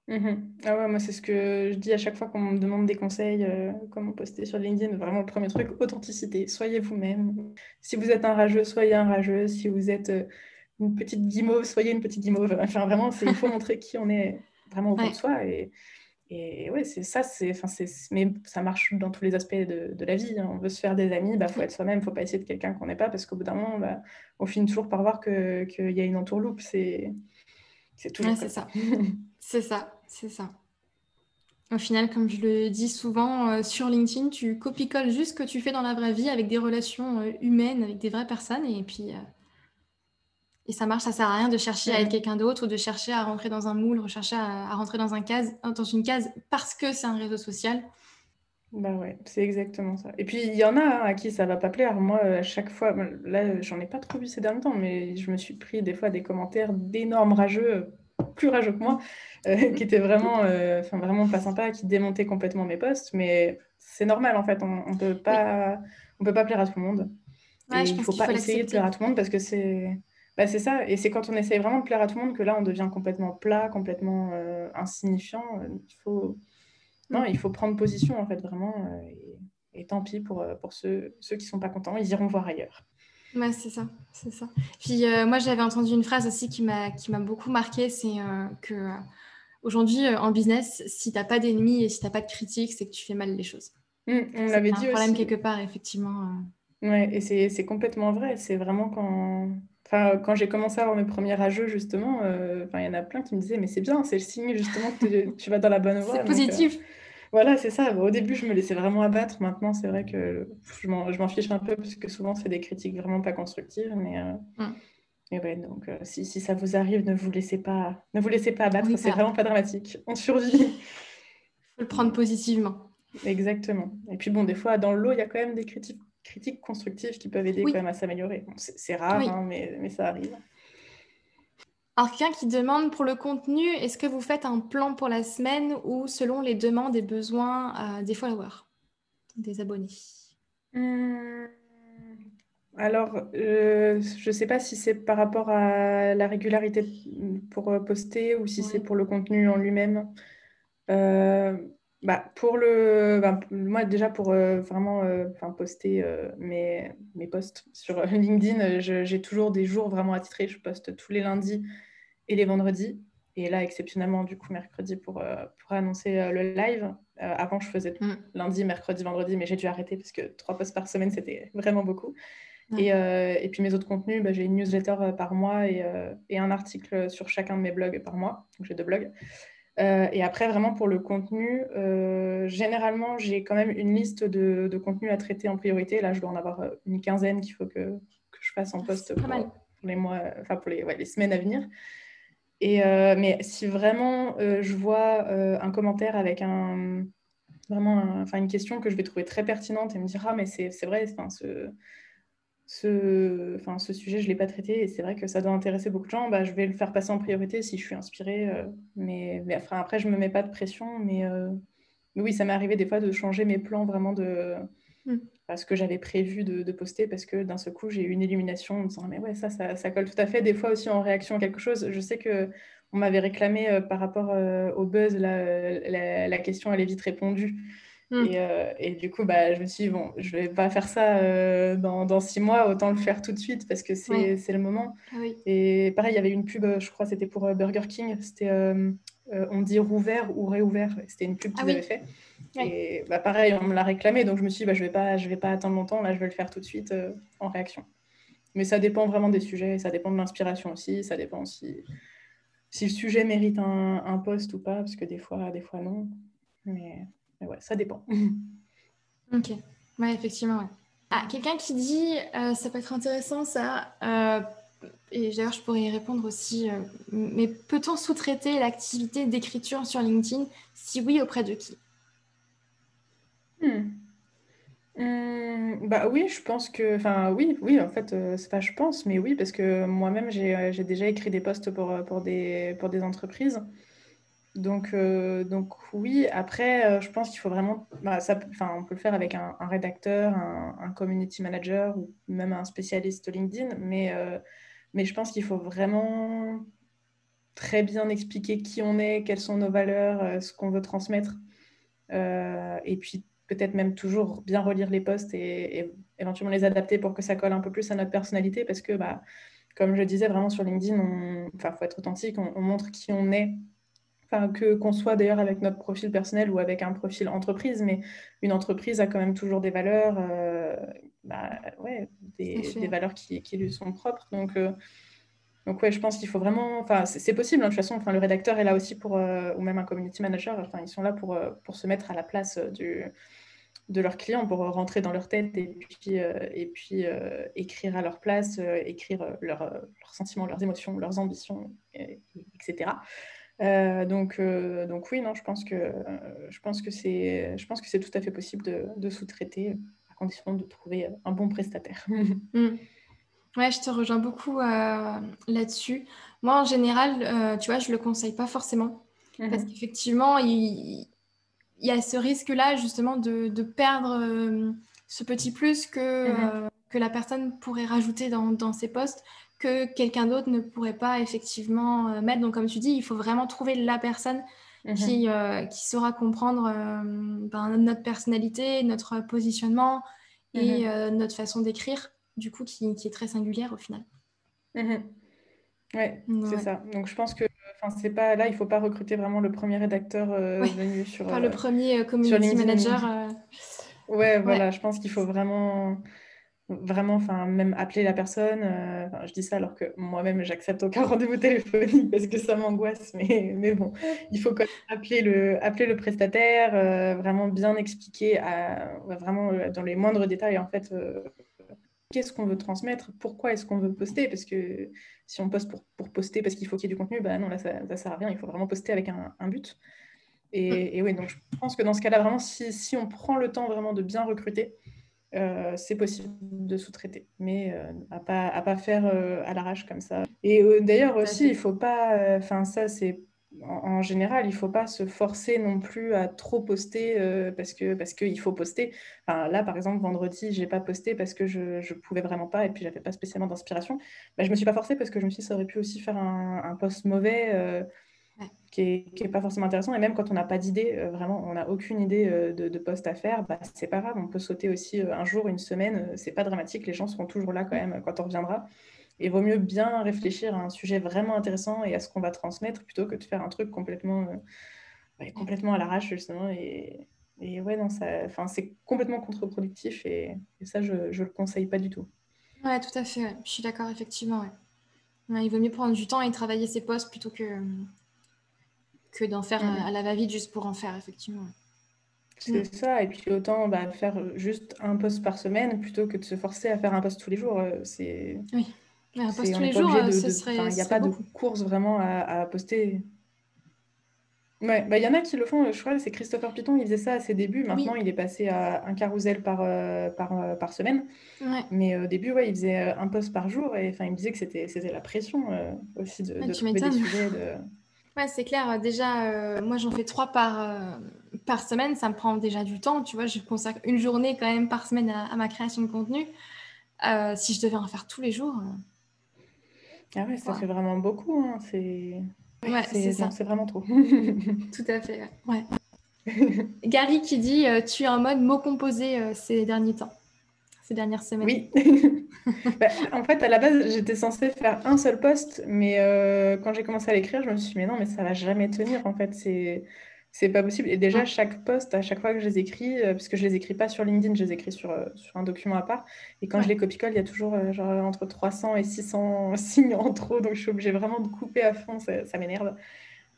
Mhm. Ah ouais, moi, c'est ce que je dis à chaque fois qu'on me demande des conseils, comment poster sur LinkedIn. Vraiment, le premier truc, authenticité. Soyez vous-même. Si vous êtes un rageux, soyez un rageux. Si vous êtes une petite guimauve, soyez une petite guimauve. Enfin, vraiment, il faut montrer qui on est vraiment au fond de Ouais. soi. Et ouais, c'est ça. Enfin, mais ça marche dans tous les aspects de la vie, hein. On veut se faire des amis, bah, faut être soi-même. Faut pas essayer de quelqu'un qu'on n'est pas, parce qu'au bout d'un moment, bah, on finit toujours par voir qu'il y a une entourloupe. C'est Ouais, toujours c'est comme ça. ça. C'est ça. C'est ça. Au final, comme je le dis souvent, sur LinkedIn, tu copies-colles juste ce que tu fais dans la vraie vie avec des relations humaines, avec des vraies personnes, et puis et ça marche. Ça sert à rien de chercher à être Mhm. quelqu'un d'autre ou de chercher à rentrer dans un moule, rechercher à rentrer dans une case parce que c'est un réseau social. Bah ouais, c'est exactement ça. Et puis il y en a hein, à qui ça va pas plaire. Moi, à chaque fois, là, j'en ai pas trop vu ces derniers temps, mais je me suis pris des fois des commentaires d'énormes rageux, plus rageux que moi, qui étaient vraiment, enfin, vraiment pas sympas, qui démontaient complètement mes posts. Mais c'est normal en fait, Oui, on peut pas plaire à tout le monde. ouais, Et je il pense faut qu'il pas faut essayer de plaire l'accepter. à tout le monde, parce que c'est ça. Et c'est quand on essaye vraiment de plaire à tout le monde que là, on devient complètement plat, complètement insignifiant. Non, Mm. il faut prendre position, en fait, vraiment. Et tant pis pour ceux qui sont pas contents, ils iront voir ailleurs. Ouais, c'est ça, c'est ça. Puis moi, j'avais entendu une phrase aussi qui m'a beaucoup marquée, c'est que aujourd'hui, en business, si t'as pas d'ennemis et si t'as pas de critiques, c'est que tu fais mal les choses. On C'est l'avait qu'il y a un dit problème aussi. quelque part, effectivement. Ouais, et c'est complètement vrai. C'est vraiment enfin, quand j'ai commencé à avoir mes premiers rageux, justement, enfin, il y en a plein qui me disaient, mais c'est bien, c'est le signe, justement, que tu vas dans la bonne C'est voie. positif. Voilà, c'est ça. Au début, je me laissais vraiment abattre. Maintenant, c'est vrai que je m'en fiche un peu, parce que souvent, c'est des critiques vraiment pas constructives. Mm. Mais ouais, donc si ça vous arrive, ne vous laissez pas abattre, Oui, c'est pas. vraiment pas dramatique. On survit. Faut le prendre positivement. Exactement. Et puis bon, des fois, dans le lot, il y a quand même des critiques constructives qui peuvent aider quand même Oui, à s'améliorer. Bon, c'est rare, oui. hein, mais ça arrive. Alors, quelqu'un qui demande pour le contenu, est-ce que vous faites un plan pour la semaine ou selon les demandes et besoins des followers, des abonnés? Hum, Alors, je sais pas si c'est par rapport à la régularité pour poster, ou si c'est Oui. pour le contenu en lui-même. Euh, moi déjà pour vraiment enfin, poster mes posts sur LinkedIn, j'ai toujours des jours vraiment attitrés. Je poste tous les lundis et les vendredis. Et là, exceptionnellement, du coup, mercredi pour annoncer le live. Avant, je faisais lundi, mercredi, vendredi, mais j'ai dû arrêter parce que 3 posts par semaine, c'était vraiment beaucoup. Et puis mes autres contenus, j'ai une newsletter par mois et un article sur chacun de mes blogs par mois. Donc j'ai 2 blogs. Et après, vraiment pour le contenu, généralement, j'ai quand même une liste de contenus à traiter en priorité. Là, je dois en avoir une quinzaine qu'il faut que je fasse en post pour les mois, enfin pour les semaines à venir. Mais si vraiment je vois un commentaire avec vraiment une question que je vais trouver très pertinente et me dire ah mais c'est vrai, ce sujet, je ne l'ai pas traité et c'est vrai que ça doit intéresser beaucoup de gens, je vais le faire passer en priorité si je suis inspirée. Mais après, je ne me mets pas de pression. Mais oui, ça m'est arrivé des fois de changer mes plans vraiment de ce que j'avais prévu de poster parce que d'un seul coup, j'ai eu une illumination en me disant mais ouais, ça colle tout à fait. Des fois aussi en réaction à quelque chose. Je sais qu'on m'avait réclamé par rapport au buzz, la question, elle est vite répondue. Et du coup, je me suis dit, bon, je vais pas faire ça dans 6 mois, autant le faire tout de suite parce que c'est le moment. Oui. Et pareil, il y avait une pub, je crois, c'était pour Burger King. C'était on dit rouvert ou réouvert. C'était une pub qu'ils avaient fait. Et pareil, on me l'a réclamé, donc je me suis dit, je vais pas attendre longtemps, là, je vais le faire tout de suite en réaction. Mais ça dépend vraiment des sujets, ça dépend de l'inspiration aussi, ça dépend si le sujet mérite un post ou pas, parce que des fois non. Mais ouais, ça dépend. Ok, ouais, effectivement, ouais. Ah, quelqu'un qui dit, ça peut être intéressant ça, et d'ailleurs je pourrais y répondre aussi, mais peut-on sous-traiter l'activité d'écriture sur LinkedIn? Si oui, auprès de qui? Oui, je pense que, oui, en fait, c'est pas je pense, mais oui, parce que moi-même, j'ai déjà écrit des posts pour des entreprises. Donc oui, après, je pense qu'il faut vraiment, on peut le faire avec un rédacteur, un community manager ou même un spécialiste LinkedIn, mais je pense qu'il faut vraiment très bien expliquer qui on est, quelles sont nos valeurs, ce qu'on veut transmettre. Et puis peut-être même toujours bien relire les posts et éventuellement les adapter pour que ça colle un peu plus à notre personnalité parce que, comme je disais, vraiment sur LinkedIn, il faut être authentique, on montre qui on est. Qu'on soit d'ailleurs avec notre profil personnel ou avec un profil entreprise, mais une entreprise a quand même toujours des valeurs, des valeurs qui lui sont propres. Donc ouais, je pense qu'il faut vraiment, c'est possible, hein, de toute façon, le rédacteur est là aussi ou même un community manager, ils sont là pour se mettre à la place de leurs clients, pour rentrer dans leur tête et puis écrire à leur place, écrire leurs sentiments, leurs émotions, leurs ambitions, etc. Donc oui, non, je pense que c'est tout à fait possible de sous-traiter à condition de trouver un bon prestataire. Ouais, je te rejoins beaucoup là-dessus. Moi, en général, tu vois, je le conseille pas forcément parce qu'effectivement, il y a ce risque-là justement de perdre ce petit plus que la personne pourrait rajouter dans ses posts que quelqu'un d'autre ne pourrait pas effectivement mettre. Donc, comme tu dis, il faut vraiment trouver la personne qui saura comprendre notre personnalité, notre positionnement et notre façon d'écrire, du coup, qui est très singulière au final. Ouais, c'est ça. Donc je pense que c'est pas là, il faut pas recruter vraiment le premier rédacteur venu sur le premier sur community LinkedIn. manager. Ouais, voilà, je pense qu'il faut vraiment, même appeler la personne. Je dis ça alors que moi-même, j'accepte aucun rendez-vous téléphonique parce que ça m'angoisse. Mais bon, il faut quand même appeler le prestataire, vraiment bien expliquer vraiment dans les moindres détails, en fait, qu'est-ce qu'on veut transmettre, pourquoi est-ce qu'on veut poster, parce que si on poste pour poster parce qu'il faut qu'il y ait du contenu, non, là, ça sert à rien. Il faut vraiment poster avec un but. Et oui, donc je pense que dans ce cas-là, vraiment, si on prend le temps vraiment de bien recruter, c'est possible de sous-traiter, mais à pas faire à l'arrache comme ça. Et d'ailleurs aussi, il faut pas, ça c'est en général, il faut pas se forcer non plus à trop poster parce qu'il faut poster. Là, par exemple, vendredi, j'ai pas posté parce que je pouvais vraiment pas et puis j'avais pas spécialement d'inspiration. Je me suis pas forcée parce que je me suis dit ça aurait pu aussi faire un post mauvais. Qui est pas forcément intéressant. Et même quand on n'a pas d'idée, vraiment, on n'a aucune idée de poste à faire, c'est pas grave. On peut sauter aussi un jour, une semaine. C'est pas dramatique. Les gens seront toujours là quand même quand on reviendra. Il vaut mieux bien réfléchir à un sujet vraiment intéressant et à ce qu'on va transmettre plutôt que de faire un truc complètement à l'arrache, justement. Et ouais, non, c'est complètement contre-productif et ça, je le conseille pas du tout. Ouais, tout à fait, ouais. Je suis d'accord, effectivement, ouais. Ouais, il vaut mieux prendre du temps et travailler ses posts plutôt que d'en faire Mm, mm. à la va-vite juste pour en faire, effectivement. Ouais. C'est ça, et puis autant faire juste un post par semaine plutôt que de se forcer à faire un post tous les jours. Oui. Ouais, un post On tous n'est les pas jours, obligé ce il n'y a serait pas de beaucoup. course vraiment à poster. Ouais, il y en a qui le font, je crois, c'est Christopher Piton, il faisait ça à ses débuts. Maintenant, Oui, il est passé à un carrousel par semaine. ouais. Mais au début, ouais, il faisait un post par jour et il me disait que c'était la pression aussi Ouais, de tu trouver des m'étonnes. sujets. Ouais, c'est clair. Déjà, moi, j'en fais 3 par semaine. Ça me prend déjà du temps. Tu vois, je consacre une journée quand même par semaine à ma création de contenu. Si je devais en faire tous les jours, Ah ouais, ça ouais, fait vraiment beaucoup, hein. ouais, c'est Non, ça. c'est vraiment trop. Tout à fait. Ouais. Gary qui dit tu es en mode mot composé ces derniers temps, ces dernières semaines. Oui. En fait, à la base, j'étais censée faire un seul post, mais quand j'ai commencé à l'écrire, je me suis dit, mais non, mais ça va jamais tenir, en fait, c'est pas possible. Et déjà, Mm. chaque post, à chaque fois que je les écris, parce que je les écris pas sur LinkedIn, je les écris sur un document à part, et quand je Ouais. les copie-colle, il y a toujours genre entre 300 et 600 signes en trop, donc je suis obligée vraiment de couper à fond, ça m'énerve.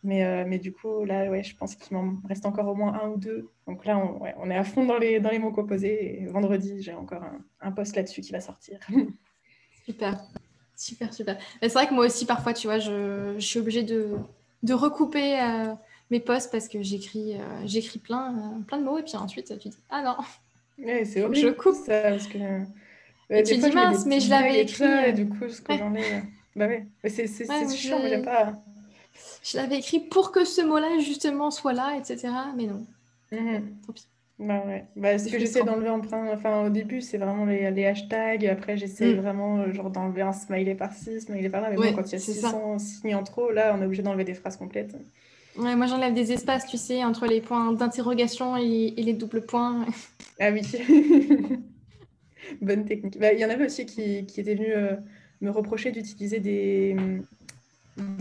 Mais du coup, là, ouais, je pense qu'il m'en reste encore au moins un ou deux. Donc là, on est à fond dans les mots composés. Et vendredi, j'ai encore un post là-dessus qui va sortir. Super, super, super. Mais c'est vrai que moi aussi, parfois, tu vois, je suis obligée de recouper mes posts parce que j'écris plein de mots et puis ensuite, tu dis, ah non, Ouais, c'est faut que je horrible coupe. ça, parce que Et des tu fois, dis, je mets des mince, mais petites je blagues l'avais et tout écrit. ça, et du coup, ce que Ouais, j'enlève. Bah ouais, mais ouais, c'est chiant, moi, j'aime pas. je l'avais écrit pour que ce mot-là, justement, soit là, etc. Mais non, bon, Mhm. tant pis. Bah ouais. Bah, ce C'est que j'essaie frustrant. d'enlever au début, c'est vraiment les hashtags. Après, j'essaie Mm. vraiment genre d'enlever un smiley par-ci, smiley par-là. Mais bon, Ouais, quand il y a c'est ça. 600 signes en trop, là, on est obligé d'enlever des phrases complètes. Ouais, moi, j'enlève des espaces, tu sais, entre les points d'interrogation et les doubles points. Ah oui. Bonne technique. Bah, il y en avait aussi qui étaient venus me reprocher d'utiliser des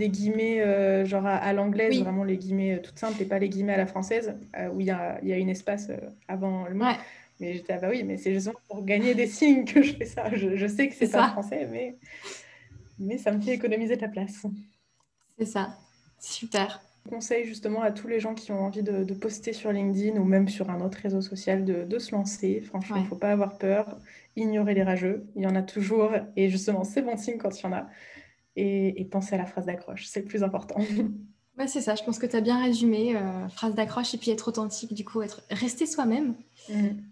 guillemets genre à l'anglaise, Oui, vraiment les guillemets toutes simples et pas les guillemets à la française, où il y a une espace avant le mot. ouais, Mais j'étais, ah bah oui, mais c'est justement pour gagner des signes que je fais ça. Je sais que c'est c'est pas ça. français, mais ça me fait économiser de la place. C'est ça. Super. Je conseille justement à tous les gens qui ont envie de poster sur LinkedIn ou même sur un autre réseau social de se lancer. Franchement, Ouais. faut pas avoir peur, ignorer les rageux. Il y en a toujours. Et justement, c'est bon signe quand il y en a. Et penser à la phrase d'accroche, c'est le plus important. Ouais, c'est ça. Je pense que tu as bien résumé. Phrase d'accroche et puis être authentique, du coup, rester soi-même Mhm.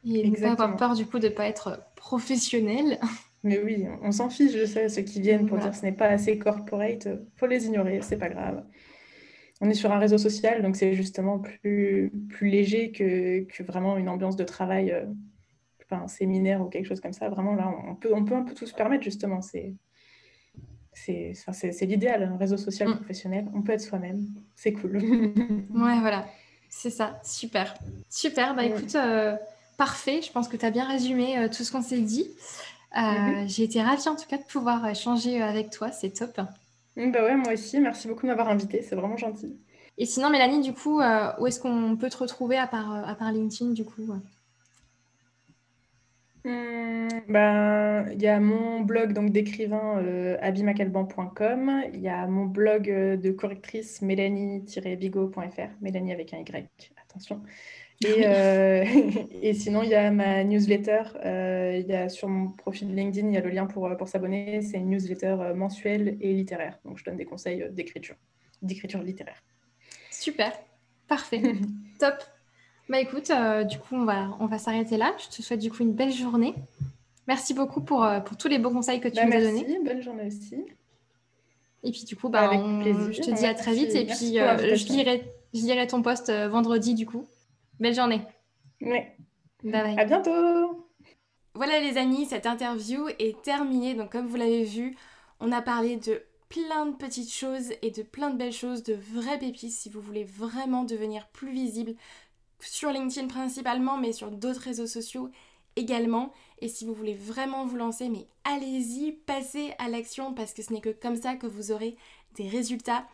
et ne pas avoir Exactement. peur, du coup, de pas être professionnel. Mais oui, on s'en fiche, je sais, ceux qui viennent Donc, pour voilà. dire ce n'est pas assez corporate, faut les ignorer, c'est pas grave. On est sur un réseau social, donc c'est justement plus léger que vraiment une ambiance de travail, enfin, un séminaire ou quelque chose comme ça. Vraiment, là, on peut un peu tout se permettre, justement. C'est l'idéal, un réseau social Mm. professionnel. On peut être soi-même, c'est cool. Ouais, voilà. C'est ça. Super. Super. Bah écoute, Mm. parfait. Je pense que tu as bien résumé tout ce qu'on s'est dit. Mhm. J'ai été ravie en tout cas de pouvoir échanger avec toi. C'est top. Bah ouais, moi aussi, merci beaucoup de m'avoir invité, c'est vraiment gentil. Et sinon, Mélanie, du coup, où est-ce qu'on peut te retrouver à part LinkedIn, du coup Ben, il y a mon blog donc d'écrivain abimacalban.com, il y a mon blog de correctrice mélanie-bigot.fr, Mélanie avec un Y, attention. Et, Oui. et sinon, il y a ma newsletter, il y a sur mon profil LinkedIn, il y a le lien pour s'abonner, c'est une newsletter mensuelle et littéraire, donc je donne des conseils d'écriture littéraire. Super. Parfait. Top. Bah écoute, du coup, on va s'arrêter là. Je te souhaite du coup une belle journée. Merci beaucoup pour tous les bons conseils que tu Ben nous as donnés. merci, bonne journée aussi. Et puis du coup, Ben, bah, avec je plaisir, te dis à très vite. Et merci puis, pour l'invitation. je lirai ton post vendredi, du coup. Belle journée. Ouais. Bye À bye. bientôt! Voilà les amis, cette interview est terminée. Donc comme vous l'avez vu, on a parlé de plein de petites choses et de plein de belles choses, de vraies pépites si vous voulez vraiment devenir plus visible sur LinkedIn principalement, mais sur d'autres réseaux sociaux également. Et si vous voulez vraiment vous lancer, mais allez-y, passez à l'action parce que ce n'est que comme ça que vous aurez des résultats.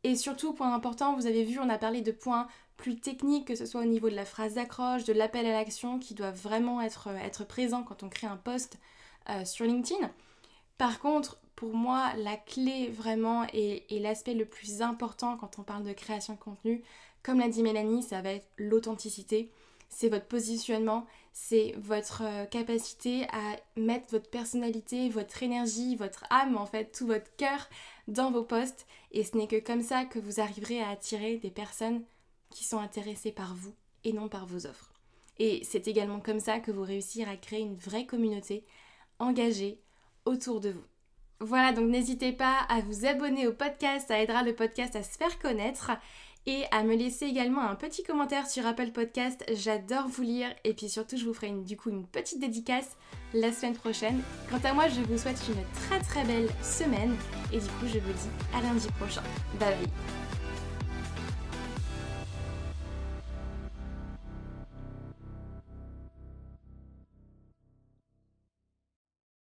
Et surtout, point important, vous avez vu, on a parlé de points plus techniques, que ce soit au niveau de la phrase d'accroche, de l'appel à l'action, qui doivent vraiment être présents quand on crée un post sur LinkedIn. Par contre, pour moi, la clé vraiment et l'aspect le plus important quand on parle de création de contenu, comme l'a dit Mélanie, ça va être l'authenticité. C'est votre positionnement, c'est votre capacité à mettre votre personnalité, votre énergie, votre âme, en fait, tout votre cœur dans vos posts. Et ce n'est que comme ça que vous arriverez à attirer des personnes qui sont intéressées par vous et non par vos offres. Et c'est également comme ça que vous réussirez à créer une vraie communauté engagée autour de vous. Voilà, donc n'hésitez pas à vous abonner au podcast, ça aidera le podcast à se faire connaître et à me laisser également un petit commentaire sur Apple Podcast, j'adore vous lire et puis surtout je vous ferai une petite dédicace la semaine prochaine. Quant à moi, je vous souhaite une très très belle semaine et du coup je vous dis à lundi prochain. Bye bye.